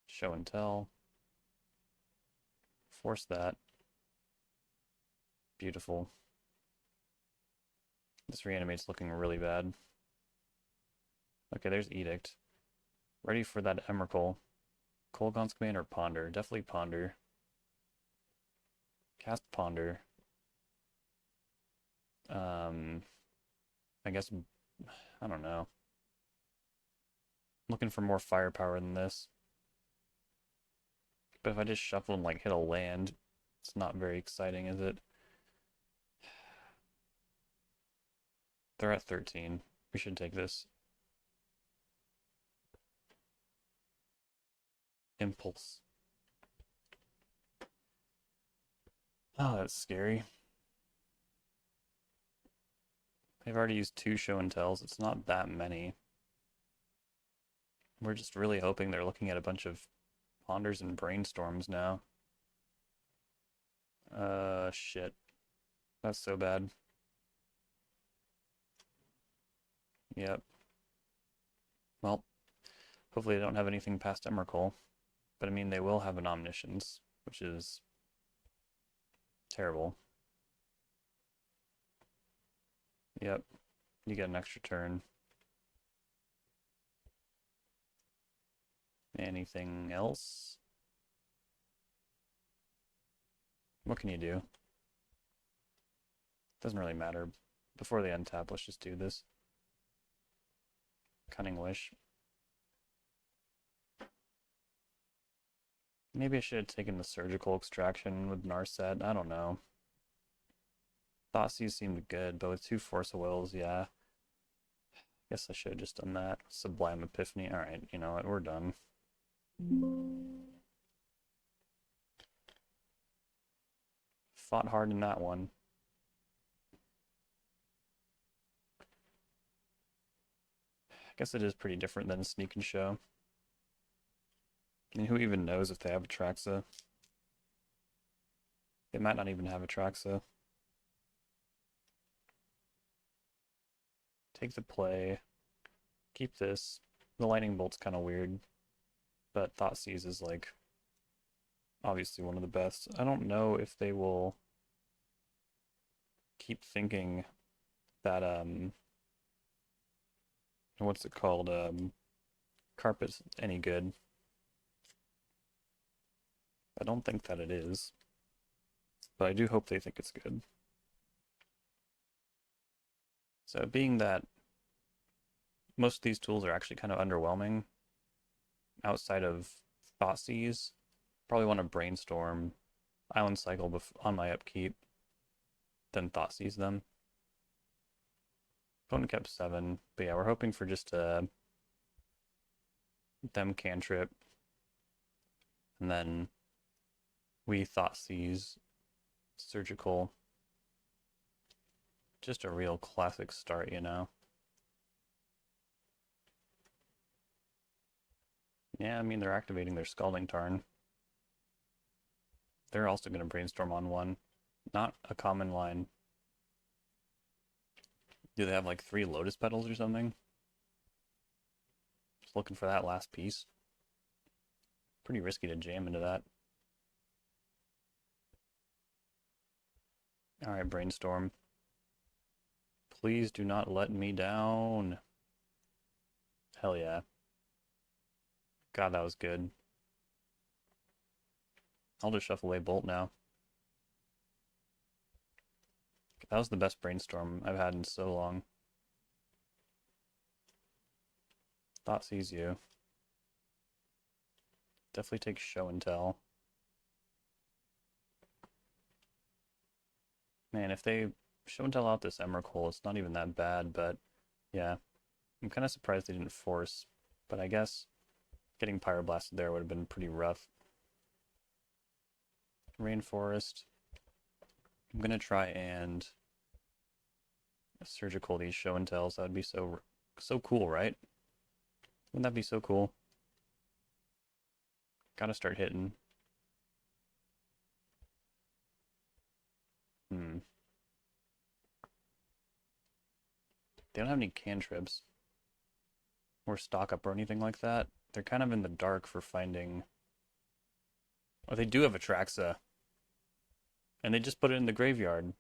Show and Tell. Force that. Beautiful. This reanimate's looking really bad. Okay, there's Edict. Ready for that Emrakul. Kolaghan's Command or Ponder? Definitely Ponder. Cast Ponder. I guess, I don't know. Looking for more firepower than this. But if I just shuffle and like hit a land, it's not very exciting, is it? They're at 13. We should take this. Impulse. Oh, that's scary. They've already used 2 Show and Tells. It's not that many. We're just really hoping they're looking at a bunch of Ponders and Brainstorms now. Shit. That's so bad. Yep. Well, hopefully they don't have anything past Emrakul. But I mean, they will have an Omniscience, which is terrible. Yep. You get an extra turn. Anything else? What can you do? Doesn't really matter. Before they untap, let's just do this. Cunning Wish. Maybe I should have taken the Surgical Extraction with Narset. I don't know. Thoughtseize seemed good, but with 2 Force of Wills, yeah. Guess I should have just done that. Sublime Epiphany. Alright, you know what? We're done. Fought hard in that one. guess it is pretty different than Sneak and Show. I mean, who even knows if they have Atraxa? They might not even have Atraxa. Take the play. Keep this. The Lightning Bolt's kind of weird, but Thoughtseize is like obviously one of the best. I don't know if they will keep thinking that what's it called? Carpet's any good. I don't think that it is, but I do hope they think it's good. So being that most of these tools are actually kind of underwhelming outside of Thoughtseize, probably want to brainstorm Island Cycle on my upkeep, then Thoughtseize them. Opponent kept 7, but yeah, we're hoping for just them cantrip, and then we Thoughtseize Surgical. Just a real classic start, you know? Yeah, I mean, they're activating their Scalding Tarn. They're also going to brainstorm on 1. Not a common line. Do they have like 3 Lotus Petals or something? Just looking for that last piece. Pretty risky to jam into that. Alright, brainstorm. Please do not let me down. Hell yeah. God, that was good. I'll just shuffle away Bolt now. That was the best brainstorm I've had in so long. Thoughtseize you. Definitely take Show and Tell. Man, if they Show and Tell out this Emrakul, it's not even that bad, but yeah. I'm kind of surprised they didn't force, but I guess getting Pyroblasted there would have been pretty rough. Rainforest. I'm gonna try and Surgical these Show and Tells. That would be so cool, right? Wouldn't that be so cool? Gotta start hitting. They don't have any cantrips or stock up or anything like that. They're kind of in the dark for finding. Oh, they do have Atraxa. And they just put it in the graveyard.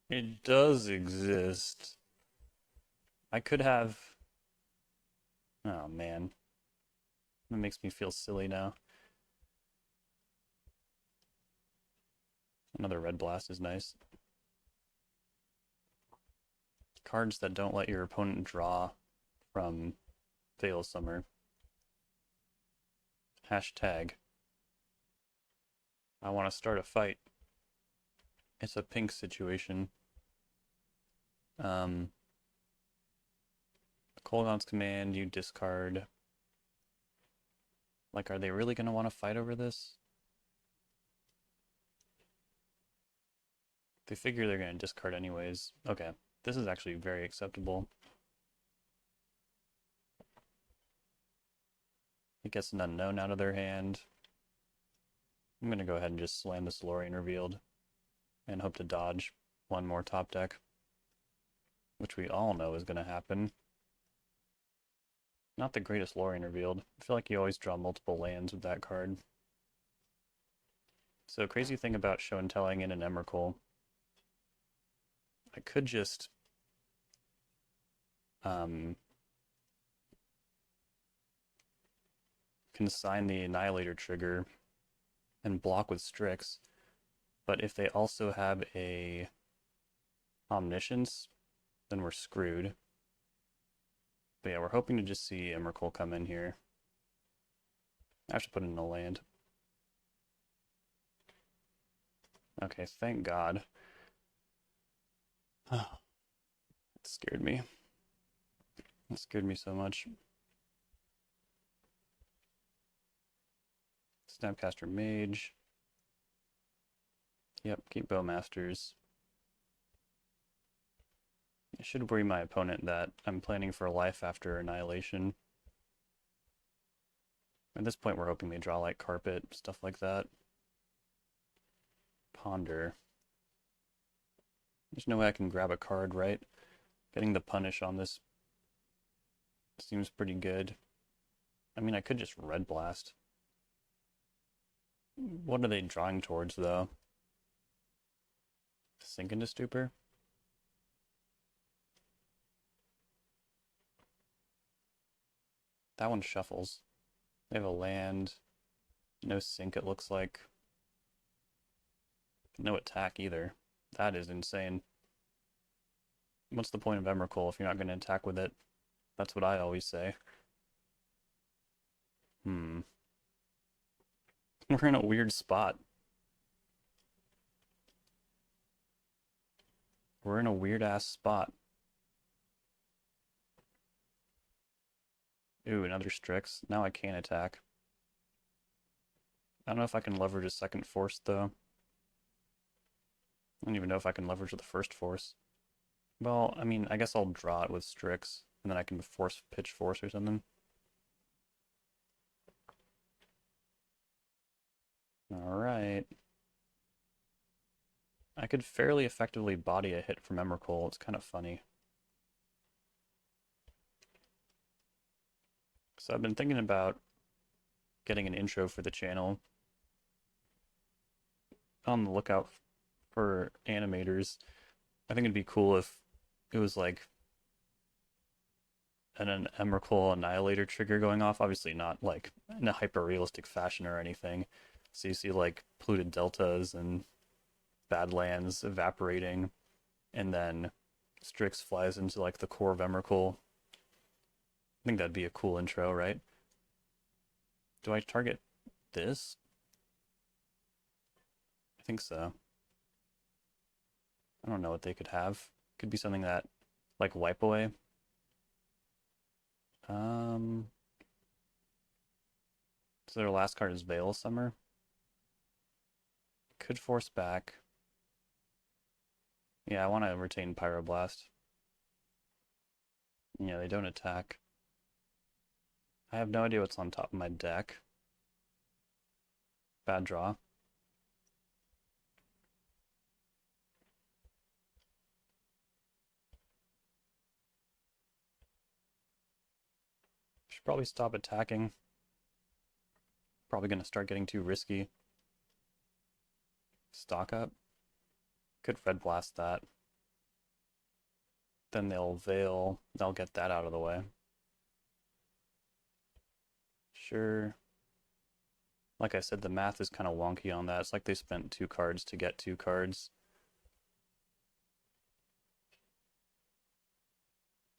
It does exist. I could have... Oh, man. That makes me feel silly now. Another Red Blast is nice. Cards that don't let your opponent draw from Veil Summer. Hashtag. I want to start a fight. It's a pink situation. Kolaghan's Command, you discard. Like, are they really going to want to fight over this? They figure they're going to discard anyways. Okay, this is actually very acceptable. It gets an unknown out of their hand. I'm going to go ahead and just slam this Lorien Revealed and hope to dodge one more top deck, which we all know is going to happen. Not the greatest Lorien Revealed. I feel like you always draw multiple lands with that card. So crazy thing about Show and Telling in an Emrakul, I could just consign the Annihilator trigger and block with Strix, but if they also have a Omniscience, then we're screwed. But yeah, we're hoping to just see Emrakul come in here. I have to put in a land. Okay, thank God. Oh, that scared me. That scared me so much. Snapcaster Mage. Yep, keep Bowmasters. I should worry my opponent that I'm planning for life after Annihilation. At this point, we're hoping they draw like Carpet, stuff like that. Ponder. There's no way I can grab a card, right? Getting the punish on this seems pretty good. I mean, I could just Red Blast. What are they drawing towards, though? Sink into Stupor? That one shuffles. They have a land. No sink, it looks like. No attack either. That is insane. What's the point of Emrakul if you're not going to attack with it? That's what I always say. We're in a weird spot. We're in a weird-ass spot. Ooh, another Strix. Now I can't attack. I don't know if I can leverage a second force, though. I don't even know if I can leverage the first force. Well, I mean, I guess I'll draw it with Strix, and then I can force pitch force or something. Alright. I could fairly effectively body a hit from Emrakul. It's kind of funny. So I've been thinking about getting an intro for the channel. On the lookout for animators. I think it'd be cool if it was like an Emrakul Annihilator trigger going off. Obviously not like in a hyper-realistic fashion or anything. So you see like polluted deltas and Badlands evaporating, and then Strix flies into like the core of Emrakul. I think that'd be a cool intro, right? Do I target this? I think so. I don't know what they could have. Could be something that, like, wipe away. So their last card is Veil Summer. Could force back. Yeah, I want to retain Pyroblast. Yeah, they don't attack. I have no idea what's on top of my deck. Bad draw. Should probably stop attacking. Probably going to start getting too risky. Stock up. Could Red Blast that. Then they'll Veil. They'll get that out of the way. Sure. Like I said, the math is kind of wonky on that. It's like they spent 2 cards to get 2 cards.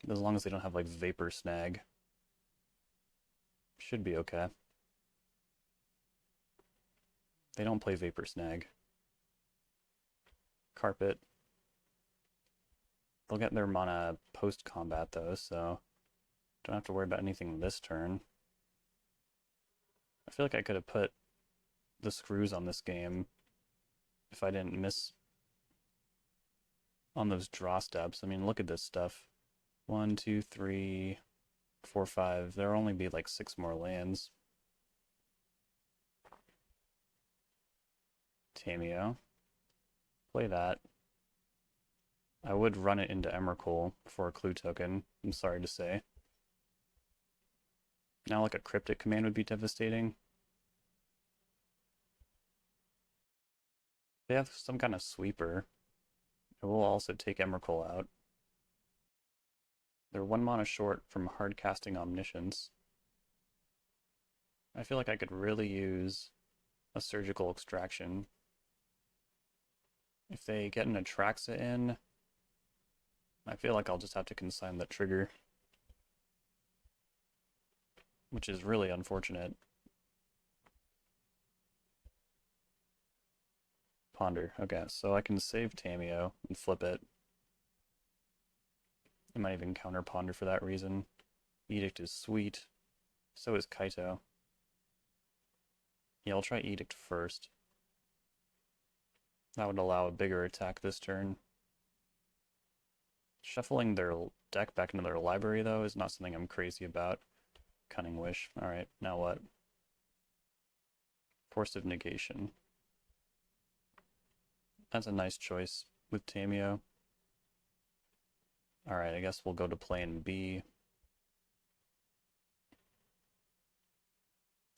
As long as they don't have like Vapor Snag. Should be okay. They don't play Vapor Snag. Carpet. They'll get their mana post-combat though, so don't have to worry about anything this turn. I feel like I could have put the screws on this game if I didn't miss on those draw steps. I mean, look at this stuff. 1, 2, 3, 4, 5. There'll only be like 6 more lands. Tameo. Play that. I would run it into Emrakul for a clue token, I'm sorry to say. Now like a cryptic command would be devastating. They have some kind of sweeper. It will also take Emrakul out. They're 1 mana short from hard casting Omniscience. I feel like I could really use a Surgical Extraction. If they get an Atraxa in, I feel like I'll just have to consign the trigger, which is really unfortunate. Ponder. Okay, so I can save Tameo and flip it. I might even counter Ponder for that reason. Edict is sweet. So is Kaito. Yeah, I'll try Edict first. That would allow a bigger attack this turn. Shuffling their deck back into their library, though, is not something I'm crazy about. Cunning Wish. Alright, now what? Force of Negation. That's a nice choice with Tameo. Alright, I guess we'll go to plan B.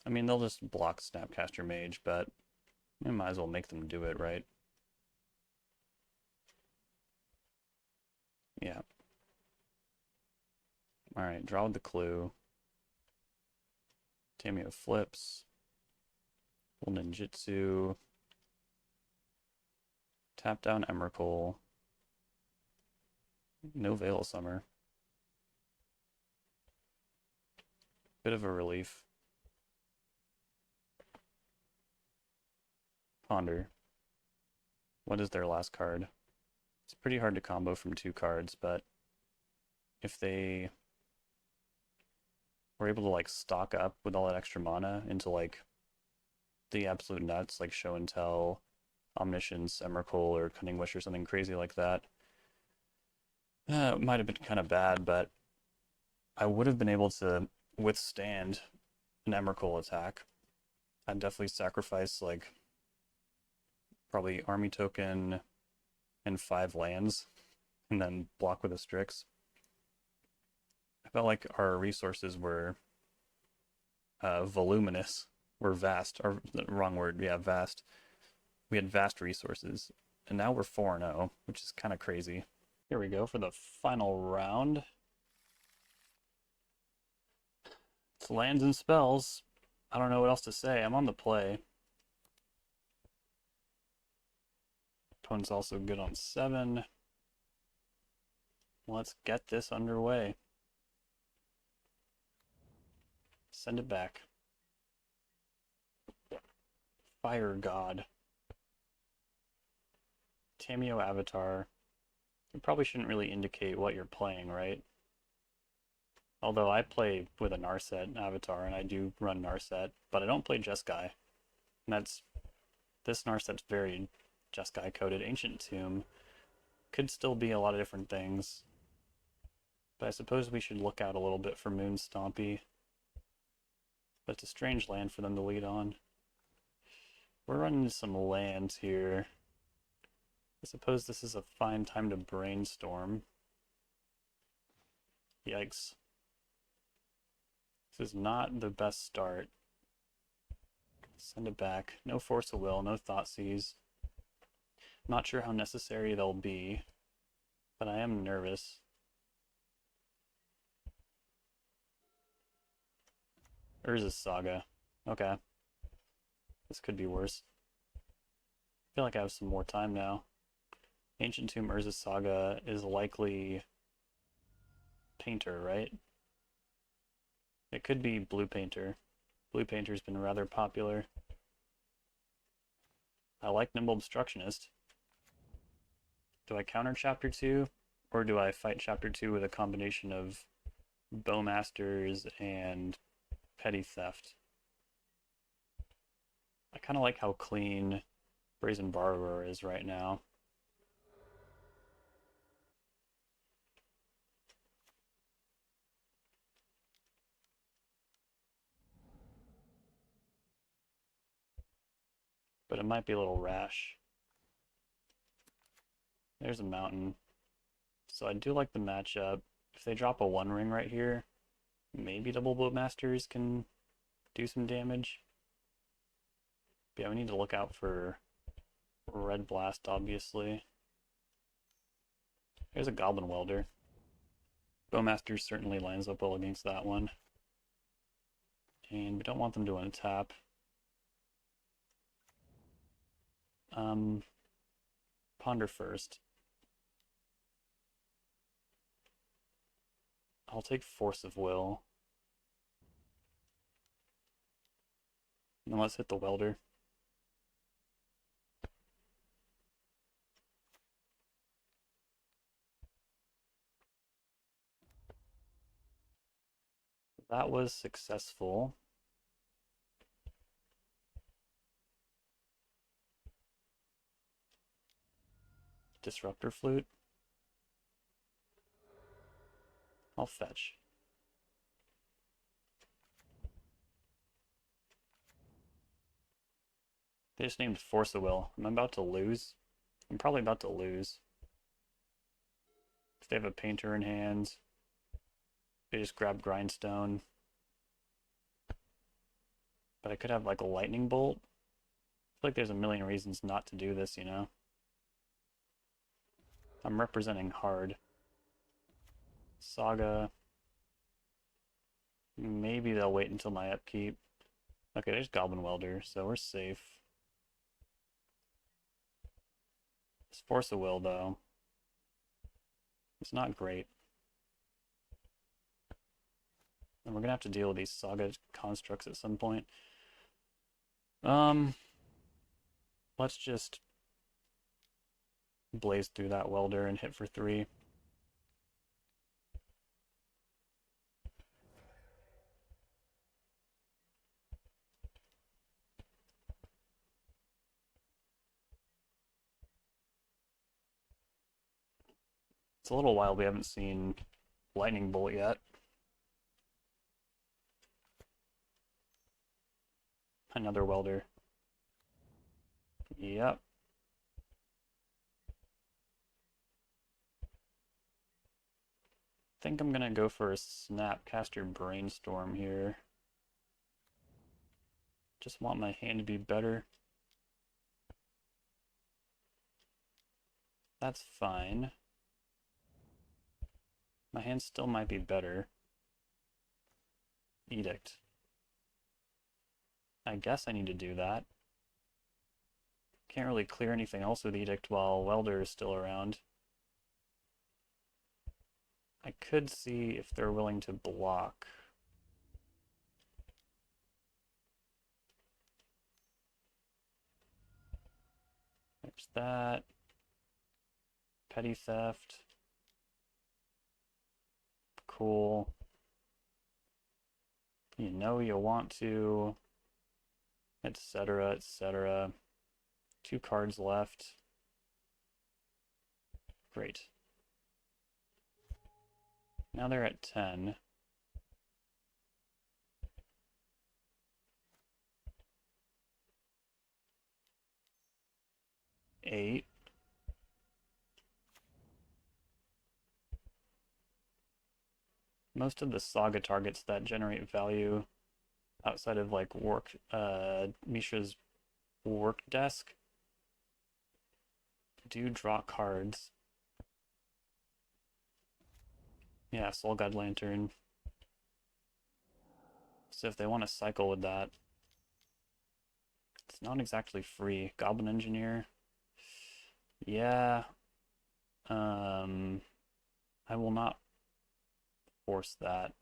I mean, they'll just block Snapcaster Mage, but we might as well make them do it, right? Yeah. Alright, draw with the clue. Tameo flips. Full Ninjutsu. Tap down Emrakul. No Veil of Summer. Bit of a relief. Ponder. What is their last card? It's pretty hard to combo from 2 cards, but if they were able to like stock up with all that extra mana into like the absolute nuts, like Show and Tell, Omniscience, Emrakul, or Cunning Wish, or something crazy like that, it might have been kind of bad, but I would have been able to withstand an Emrakul attack. I'd definitely sacrifice like probably Army Token and 5 lands, and then block with a Strix. I felt like our resources were voluminous, were vast, or wrong word, yeah, vast. We had vast resources, and now we're 4-0, which is kind of crazy. Here we go for the final round. It's lands and spells. I don't know what else to say. I'm on the play. Opponent's also good on 7. Let's get this underway. Send it back. Fire God. Tameo Avatar. You probably shouldn't really indicate what you're playing, right? Although I play with a Narset Avatar, and I do run Narset, but I don't play Jeskai. And this Narset's very Jeskai coded. Ancient Tomb could still be a lot of different things, but I suppose we should look out a little bit for Moon Stompy. But it's a strange land for them to lead on. We're running some lands here. I suppose this is a fine time to brainstorm. Yikes. This is not the best start. Send it back. No Force of Will, no Thoughtseize. Not sure how necessary they'll be, but I am nervous. Urza's Saga. Okay. This could be worse. I feel like I have some more time now. Ancient Tomb Urza's Saga is likely Painter, right? It could be Blue Painter. Blue Painter's been rather popular. I like Nimble Obstructionist. Do I counter Chapter 2? Or do I fight Chapter 2 with a combination of Bowmasters and Petty Theft? I kind of like how clean Brazen Borrower is right now. But it might be a little rash. There's a mountain. So I do like the matchup. If they drop a 1-ring right here, maybe double Bowmasters can do some damage. But yeah, we need to look out for Red Blast, obviously. There's a Goblin Welder. Bowmasters certainly lands up well against that one. And we don't want them to untap. Ponder first. I'll take Force of Will. And let's hit the Welder. That was successful. Disruptor Flute. I'll fetch. They just named Force of Will. Am I about to lose? I'm probably about to lose. If they have a painter in hand, they just grab Grindstone. But I could have like a lightning bolt. I feel like there's a million reasons not to do this, you know? I'm representing hard. Saga. Maybe they'll wait until my upkeep. Okay, there's Goblin Welder, so we're safe. This Force of Will, though, it's not great. And we're gonna have to deal with these Saga constructs at some point. Let's just blaze through that Welder and hit for 3. It's a little while we haven't seen Lightning Bolt yet. Another Welder. Yep. I think I'm gonna go for a Snapcaster Brainstorm here. Just want my hand to be better. That's fine. My hand still might be better. Edict. I guess I need to do that. Can't really clear anything else with Edict while Welder is still around. I could see if they're willing to block. There's that. Petty Theft. Cool. You know you want to, etc., etc. 2 cards left. Great. Now they're at 10. Eight. Most of the Saga targets that generate value outside of like Mishra's work desk do draw cards. Yeah, Soul God Lantern. So if they want to cycle with that, it's not exactly free. Goblin Engineer. Yeah. I will not force that.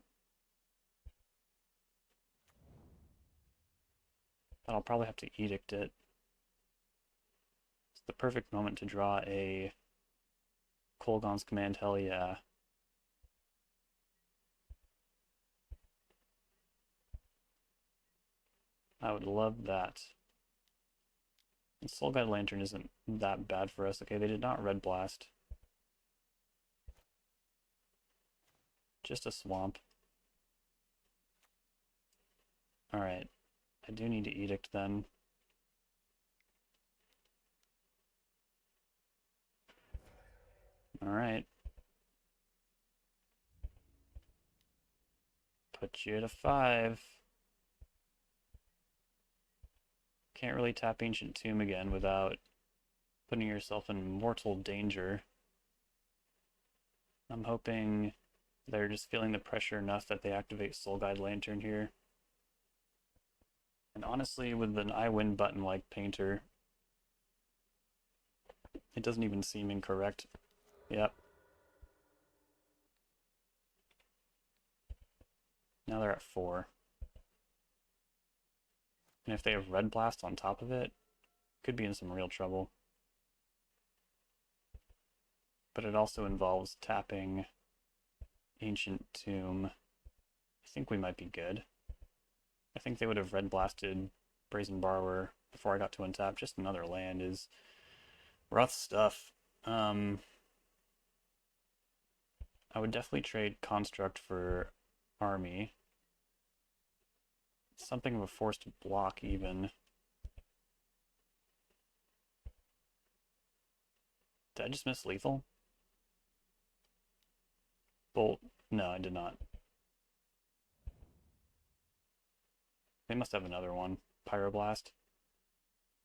But I'll probably have to edict it. It's the perfect moment to draw a Kolaghan's Command, hell yeah. I would love that. And Soul Guide Lantern isn't that bad for us. Okay, they did not Red Blast. Just a swamp. Alright. I do need to edict then. Alright. Put you at a 5. Can't really tap Ancient Tomb again without putting yourself in mortal danger. I'm hoping they're just feeling the pressure enough that they activate Soul Guide Lantern here. And honestly, with an I win button like Painter, it doesn't even seem incorrect. Yep. Now they're at 4. And if they have Red Blast on top of it, could be in some real trouble. But it also involves tapping Ancient Tomb. I think we might be good. I think they would have Red Blasted Brazen Borrower before I got to untap. Just another land is rough stuff. I would definitely trade Construct for Army. Something of a forced block even. Did I just miss lethal? Bolt. No, I did not. They must have another one. Pyroblast.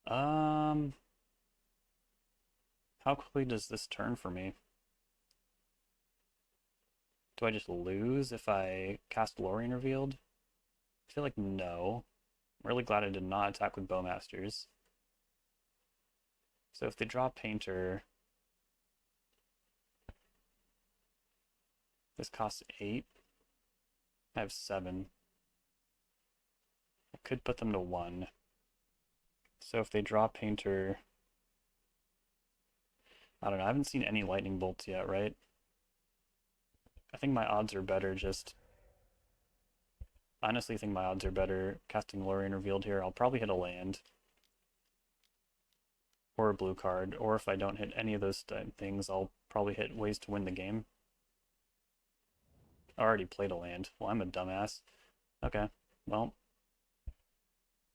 How quickly does this turn for me? Do I just lose if I cast Lorien Revealed? I feel like no. I'm really glad I did not attack with Bowmasters. So if they draw Painter, this costs 8. I have 7. I could put them to 1. So if they draw Painter, I don't know, I haven't seen any Lightning Bolts yet, right? I think my odds are better just... I honestly think my odds are better casting Lorien Revealed here. I'll probably hit a land. Or a blue card. Or if I don't hit any of those things, I'll probably hit ways to win the game. I already played a land. Well, I'm a dumbass. Okay, well...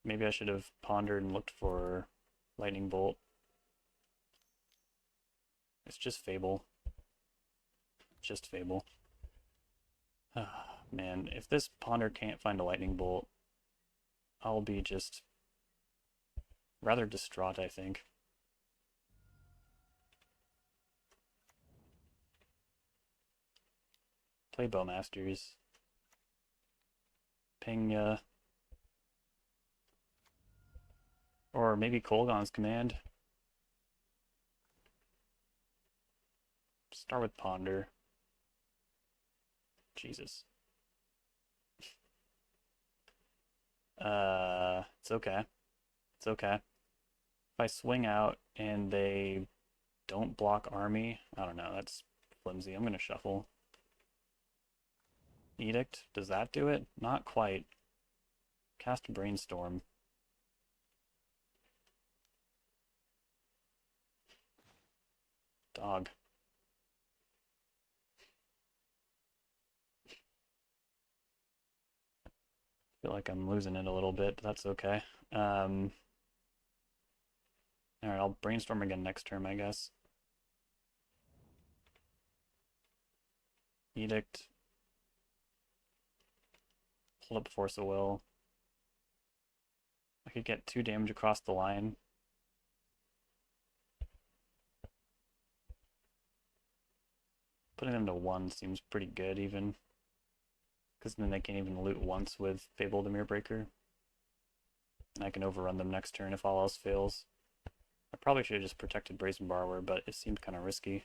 Maybe I should have pondered and looked for Lightning Bolt. It's just Fable. Just Fable. Man, if this ponder can't find a Lightning Bolt, I'll be just rather distraught, I think. Play Bowmasters. Ping, or maybe Kolaghan's Command. Start with Ponder. Jesus. It's okay. It's okay. If I swing out and they don't block Army, I don't know, that's flimsy. I'm gonna shuffle. Edict, does that do it? Not quite. Cast Brainstorm. Dog. Feel like I'm losing it a little bit, but that's okay. Alright, I'll brainstorm again next turn, I guess. Edict. Pull up Force of Will. I could get 2 damage across the line. Putting them to 1 seems pretty good, even. Because then they can't even loot once with Fabled Mirrorbreaker. And I can overrun them next turn if all else fails. I probably should have just protected Brazen Borrower, but it seemed kind of risky.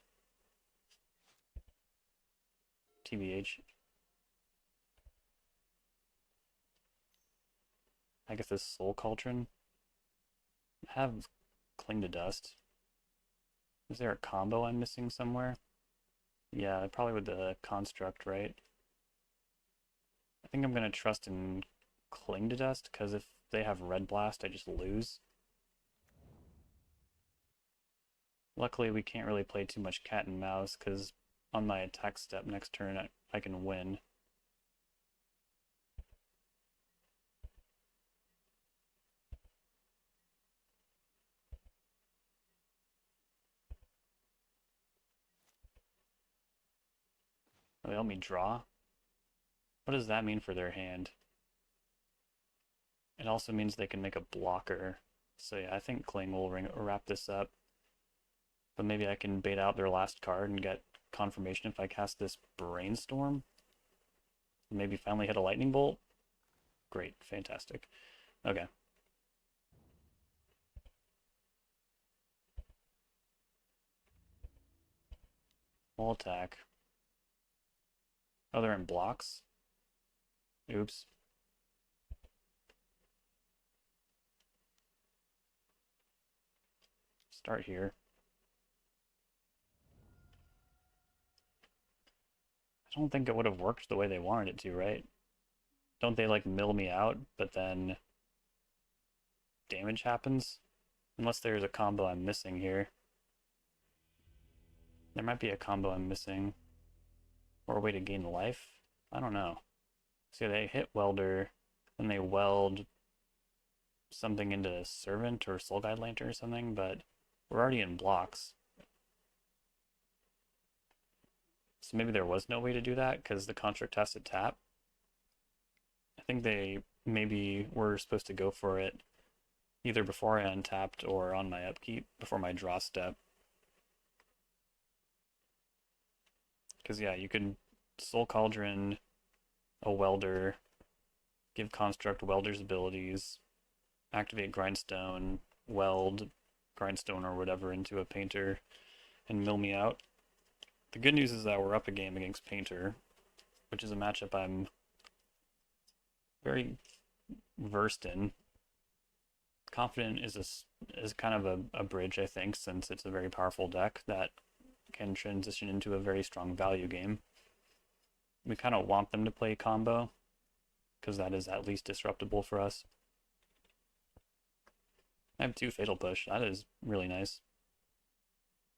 TBH. I guess this Soul Cauldron. I have Cling to Dust. Is there a combo I'm missing somewhere? Yeah, probably with the Construct, right? I think I'm going to trust in Cling to Dust, because if they have Red Blast, I just lose. Luckily, we can't really play too much cat and mouse, because on my attack step next turn, I can win. Oh, they help me draw? What does that mean for their hand? It also means they can make a blocker. So yeah, I think Cling will wrap this up. But maybe I can bait out their last card and get confirmation if I cast this Brainstorm. Maybe finally hit a Lightning Bolt. Great, fantastic. Okay. We'll attack. Oh, they're in blocks? Oops. Start here. I don't think it would have worked the way they wanted it to, right? Don't they like mill me out, but then damage happens? Unless there's a combo I'm missing here. There might be a combo I'm missing. Or a way to gain life? I don't know. See, they hit Welder, then they weld something into Servant or Soul Guide Lantern or something, but we're already in blocks. So maybe there was no way to do that because the construct has to tap. I think they maybe were supposed to go for it either before I untapped or on my upkeep, before my draw step. Because yeah, you could Soul Cauldron a Welder, give Construct Welder's abilities, activate Grindstone, weld Grindstone or whatever into a Painter, and mill me out. The good news is that we're up a game against Painter, which is a matchup I'm very versed in. Confident is kind of a bridge, I think, since it's a very powerful deck that can transition into a very strong value game. We kind of want them to play combo, because that is at least disruptible for us. I have 2 Fatal Push. That is really nice.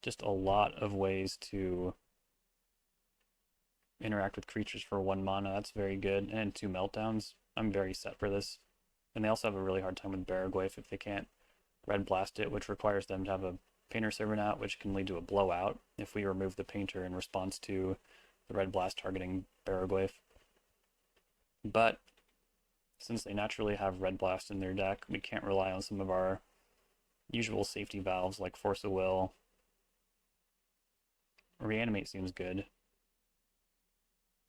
Just a lot of ways to interact with creatures for 1 mana. That's very good. And 2 Meltdowns. I'm very set for this. And they also have a really hard time with Baragwayf if they can't Red Blast it, which requires them to have a Painter Servant out, which can lead to a blowout if we remove the Painter in response to the Red Blast targeting Baragwayf. But since they naturally have Red Blast in their deck, we can't rely on some of our usual safety valves like Force of Will. Reanimate seems good.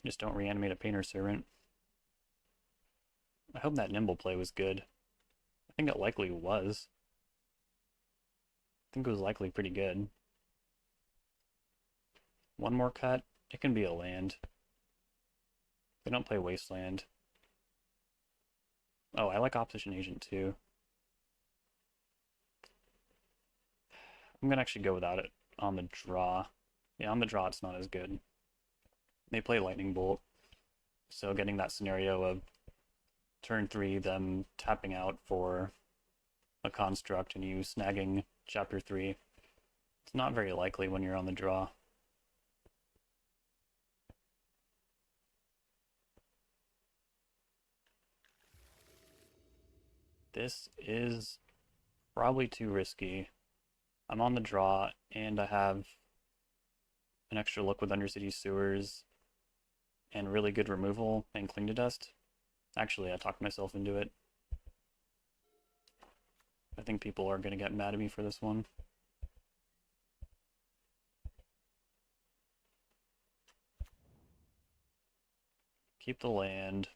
Just don't reanimate a Painter Servant. I hope that Nimble play was good. I think it likely was. I think it was likely pretty good. 1 more cut. It can be a land. They don't play Wasteland. Oh, I like Opposition Agent too. I'm gonna actually go without it on the draw. Yeah, on the draw it's not as good. They play Lightning Bolt, so getting that scenario of turn 3 them tapping out for a construct and you snagging chapter 3, it's not very likely when you're on the draw. This is probably too risky. I'm on the draw and I have an extra look with Undercity Sewers and really good removal and Cling to Dust. Actually, I talked myself into it. I think people are going to get mad at me for this one. Keep the land.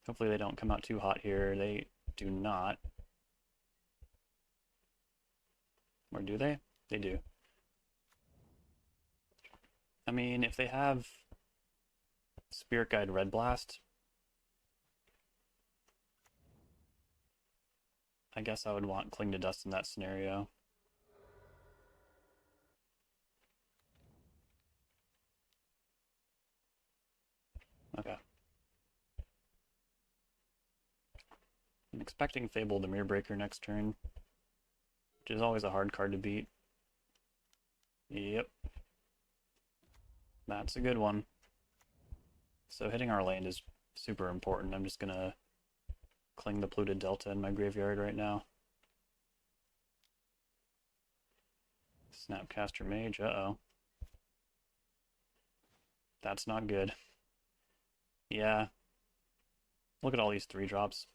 Hopefully they don't come out too hot here. They do not. Or do they? They do. I mean, if they have Spirit Guide Red Blast, I guess I would want Cling to Dust in that scenario. Okay. I'm expecting Fable the Mirror Breaker next turn, which is always a hard card to beat. Yep. That's a good one. So hitting our land is super important. I'm just gonna Cling the Polluted Delta in my graveyard right now. Snapcaster Mage, uh-oh. That's not good. Yeah. Look at all these 3-drops.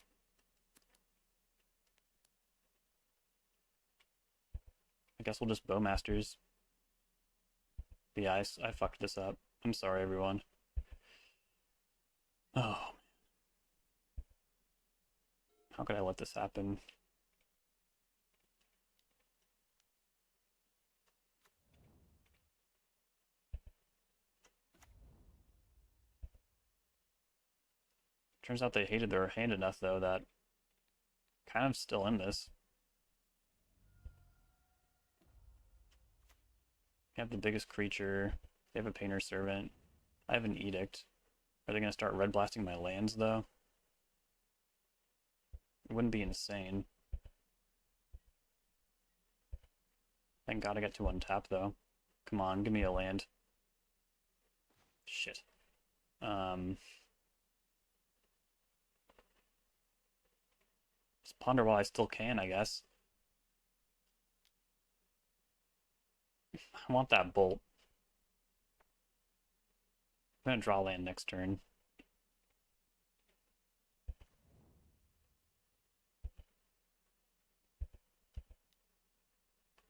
I guess we'll just Bowmasters. But yeah, I fucked this up. I'm sorry, everyone. Oh. How could I let this happen? Turns out they hated their hand enough, though, that kind of still in this. They have the biggest creature. They have a Painter Servant. I have an Edict. Are they going to start red blasting my lands, though? It wouldn't be insane. Thank God I get to untap though. Come on, give me a land. Shit. Just ponder while I still can, I guess. I want that bolt. I'm gonna draw land next turn.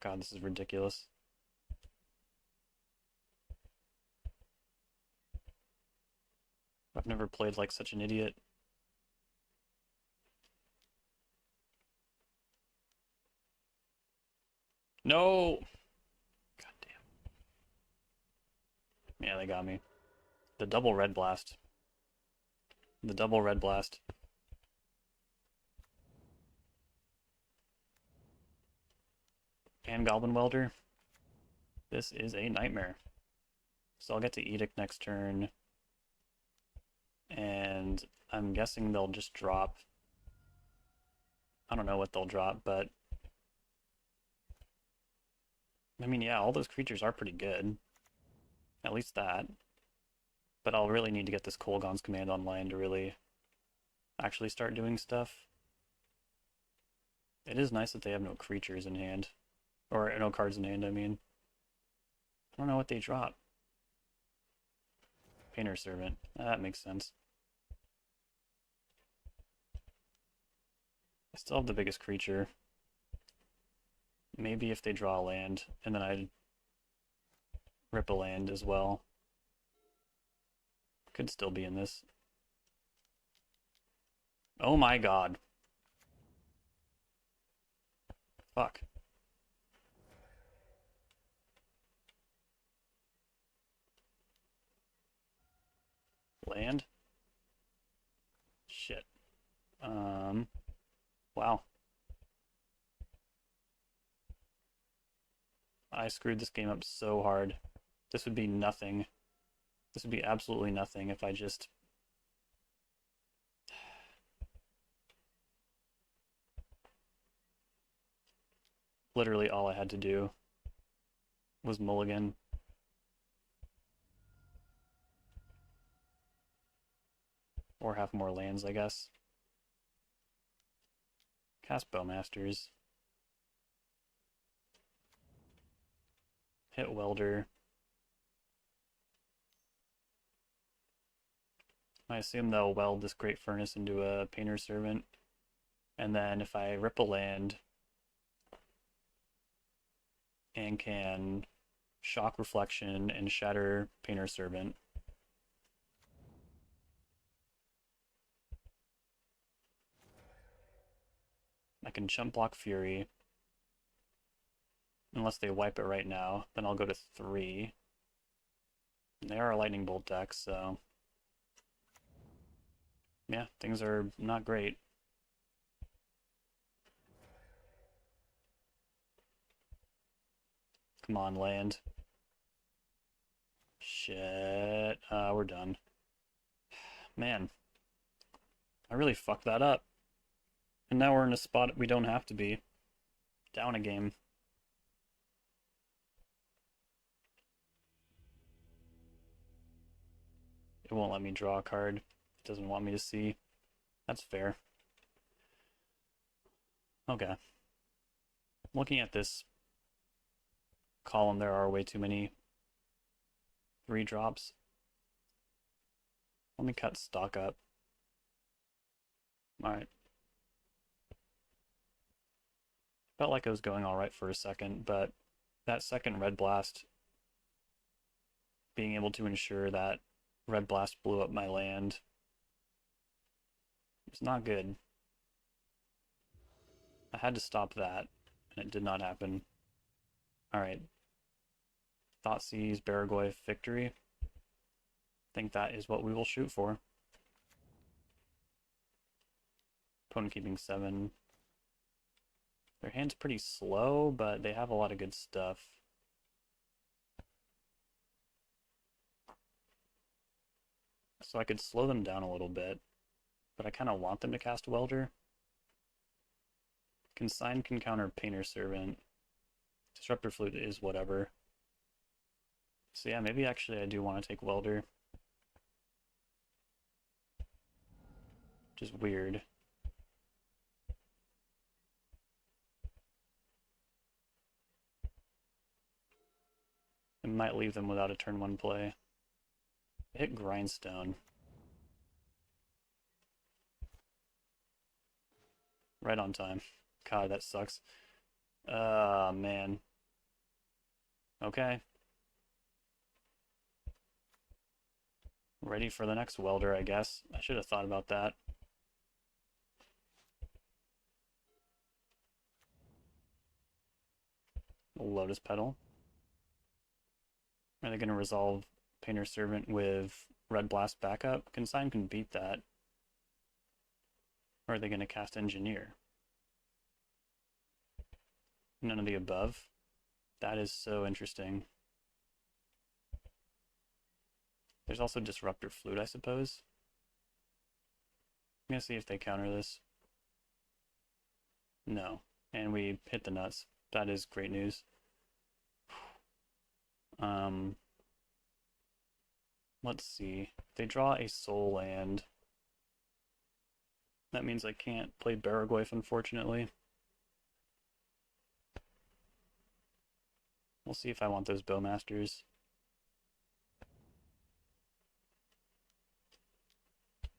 God, this is ridiculous. I've never played like such an idiot. No! God damn. Yeah, they got me. The double red blast. The double red blast. And Goblin Welder. This is a nightmare. So I'll get to Edict next turn. And I'm guessing they'll just drop. I don't know what they'll drop, but I mean, yeah, all those creatures are pretty good. At least that. But I'll really need to get this Kolaghan's Command online to really actually start doing stuff. It is nice that they have no creatures in hand. Or no cards in hand, I mean. I don't know what they drop. Painter Servant. That makes sense. I still have the biggest creature. Maybe if they draw a land, and then I'd rip a land as well. Could still be in this. Oh my god. Fuck. Land? Shit. Wow. I screwed this game up so hard. This would be nothing. This would be absolutely nothing if I just... Literally all I had to do was mulligan. Or have more lands, I guess. Cast Bowmasters. Hit Welder. I assume they'll weld this Great Furnace into a Painter Servant. And then if I rip a land and can Shock Reflection and Shatter Painter Servant, I can Chump Block Fury. Unless they wipe it right now, then I'll go to 3. And they are a Lightning Bolt deck, so... yeah, things are not great. Come on, land. Shit. We're done. Man. I really fucked that up. And now we're in a spot we don't have to be. Down a game. It won't let me draw a card. It doesn't want me to see. That's fair. Okay. Looking at this column, there are way too many 3 drops. Let me cut stock up. Alright. Felt like it was going alright for a second, but that second Red Blast, being able to ensure that Red Blast blew up my land, was not good. I had to stop that, and it did not happen. Alright. Thoughtseize, Baragoi, Victory. I think that is what we will shoot for. Opponent keeping 7. Their hand's pretty slow, but they have a lot of good stuff. So I could slow them down a little bit, but I kind of want them to cast Welder. Consign can counter Painter Servant. Disruptor Flute is whatever. So yeah, maybe actually I do want to take Welder. Which is weird. It might leave them without a turn 1 play. Hit Grindstone. Right on time. God, that sucks. Man. Okay. Ready for the next Welder, I guess. I should have thought about that. Lotus Petal. Are they going to resolve Painter's Servant with Red Blast backup? Consign can beat that. Or are they going to cast Engineer? None of the above. That is so interesting. There's also Disruptor Flute, I suppose. I'm going to see if they counter this. No. And we hit the nuts. That is great news. Let's see. They draw a soul land. That means I can't play Baraglyph, unfortunately. We'll see if I want those Bowmasters.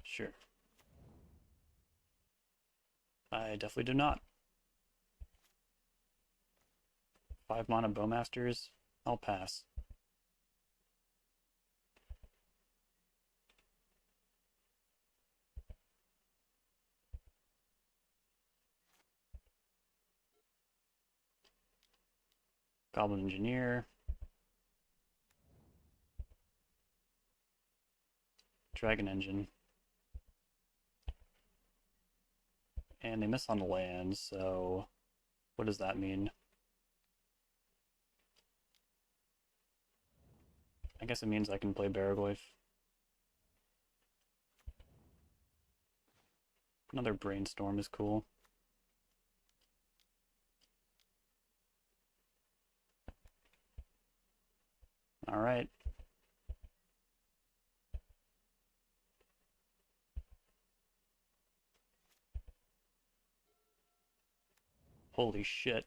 Sure. I definitely do not. 5 mana Bowmasters. I'll pass. Goblin Engineer. Dragon Engine. And they miss on land, so what does that mean? I guess it means I can play Baraglyph. Another Brainstorm is cool. Alright. Holy shit.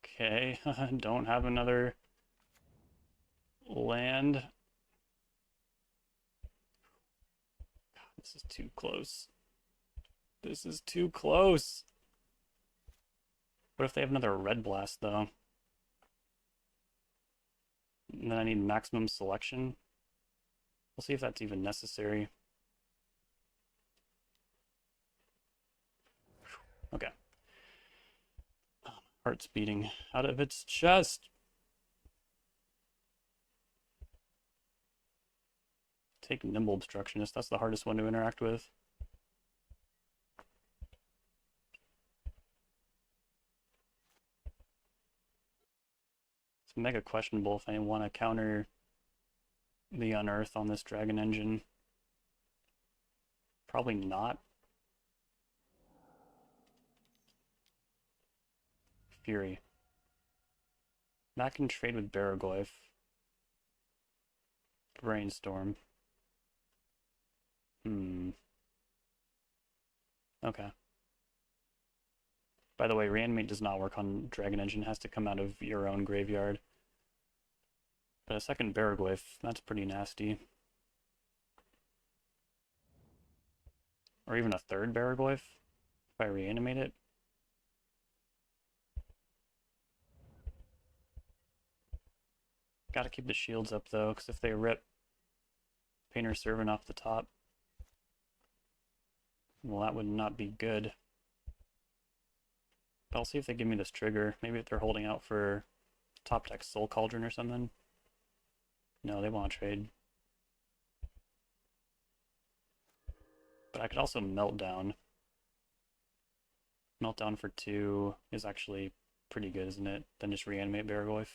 Okay, don't have another land. God, this is too close. This is too close. What if they have another Red Blast, though? And then I need maximum selection. We'll see if that's even necessary. Okay. Heart's beating out of its chest. Take Nimble Obstructionist. That's the hardest one to interact with. It's mega questionable if I want to counter the Unearth on this Dragon Engine. Probably not. Fury. That can trade with Baraglyph. Brainstorm. Okay. By the way, Reanimate does not work on Dragon Engine. It has to come out of your own graveyard. But a second Baraglyph, that's pretty nasty. Or even a third Baraglyph, if I reanimate it. Gotta keep the shields up though, because if they rip Painter's Servant off the top, well, that would not be good. But I'll see if they give me this trigger. Maybe if they're holding out for top deck Soul Cauldron or something. No, they want to trade. But I could also Meltdown. Meltdown for 2 is actually pretty good, isn't it? Then just reanimate Baraglyph.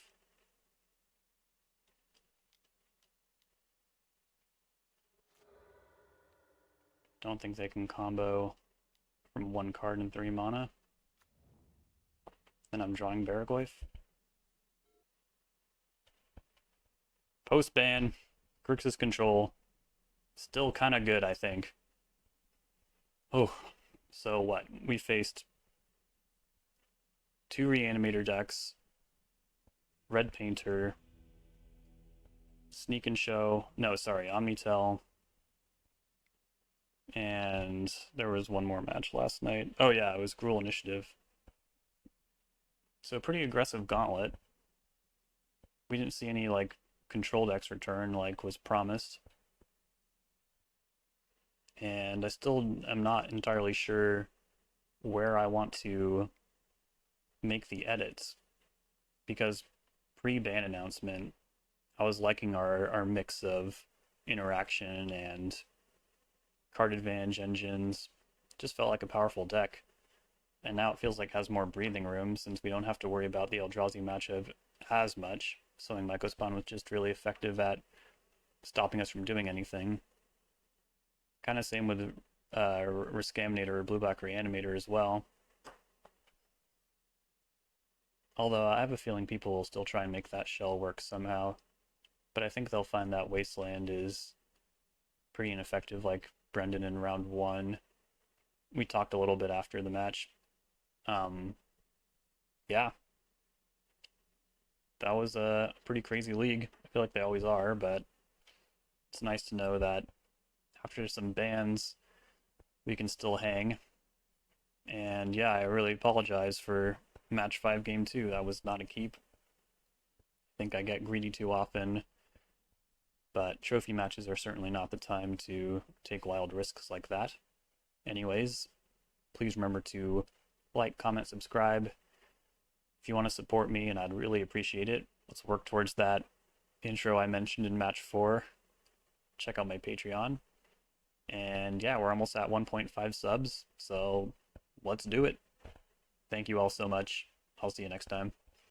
Don't think they can combo from 1 card and 3 mana. Then I'm drawing Baraglyph. Post-ban, Grixis Control. Still kind of good, I think. Oh, so what? We faced 2 Reanimator decks, Red Painter, Sneak and Show, no, sorry, Omnitel, and there was one more match last night. Oh yeah, it was Gruul Initiative. So pretty aggressive gauntlet. We didn't see any like control decks return like was promised. And I still am not entirely sure where I want to make the edits, because pre-ban announcement I was liking our mix of interaction and card advantage engines. Just felt like a powerful deck. And now it feels like it has more breathing room since we don't have to worry about the Eldrazi matchup as much. Sowing Mycospawn was just really effective at stopping us from doing anything. Kind of same with Riscaminator or Blueback Reanimator as well. Although I have a feeling people will still try and make that shell work somehow. But I think they'll find that Wasteland is pretty ineffective, like Brendan in round 1. We talked a little bit after the match. Yeah. That was a pretty crazy league. I feel like they always are, but it's nice to know that after some bans, we can still hang. And yeah, I really apologize for match 5 game 2. That was not a keep. I think I get greedy too often, but trophy matches are certainly not the time to take wild risks like that. Anyways, please remember to like, comment, subscribe if you want to support me, and I'd really appreciate it. Let's work towards that intro I mentioned in match 4. Check out my Patreon. And yeah, we're almost at 1.5 subs, so let's do it. Thank you all so much. I'll see you next time.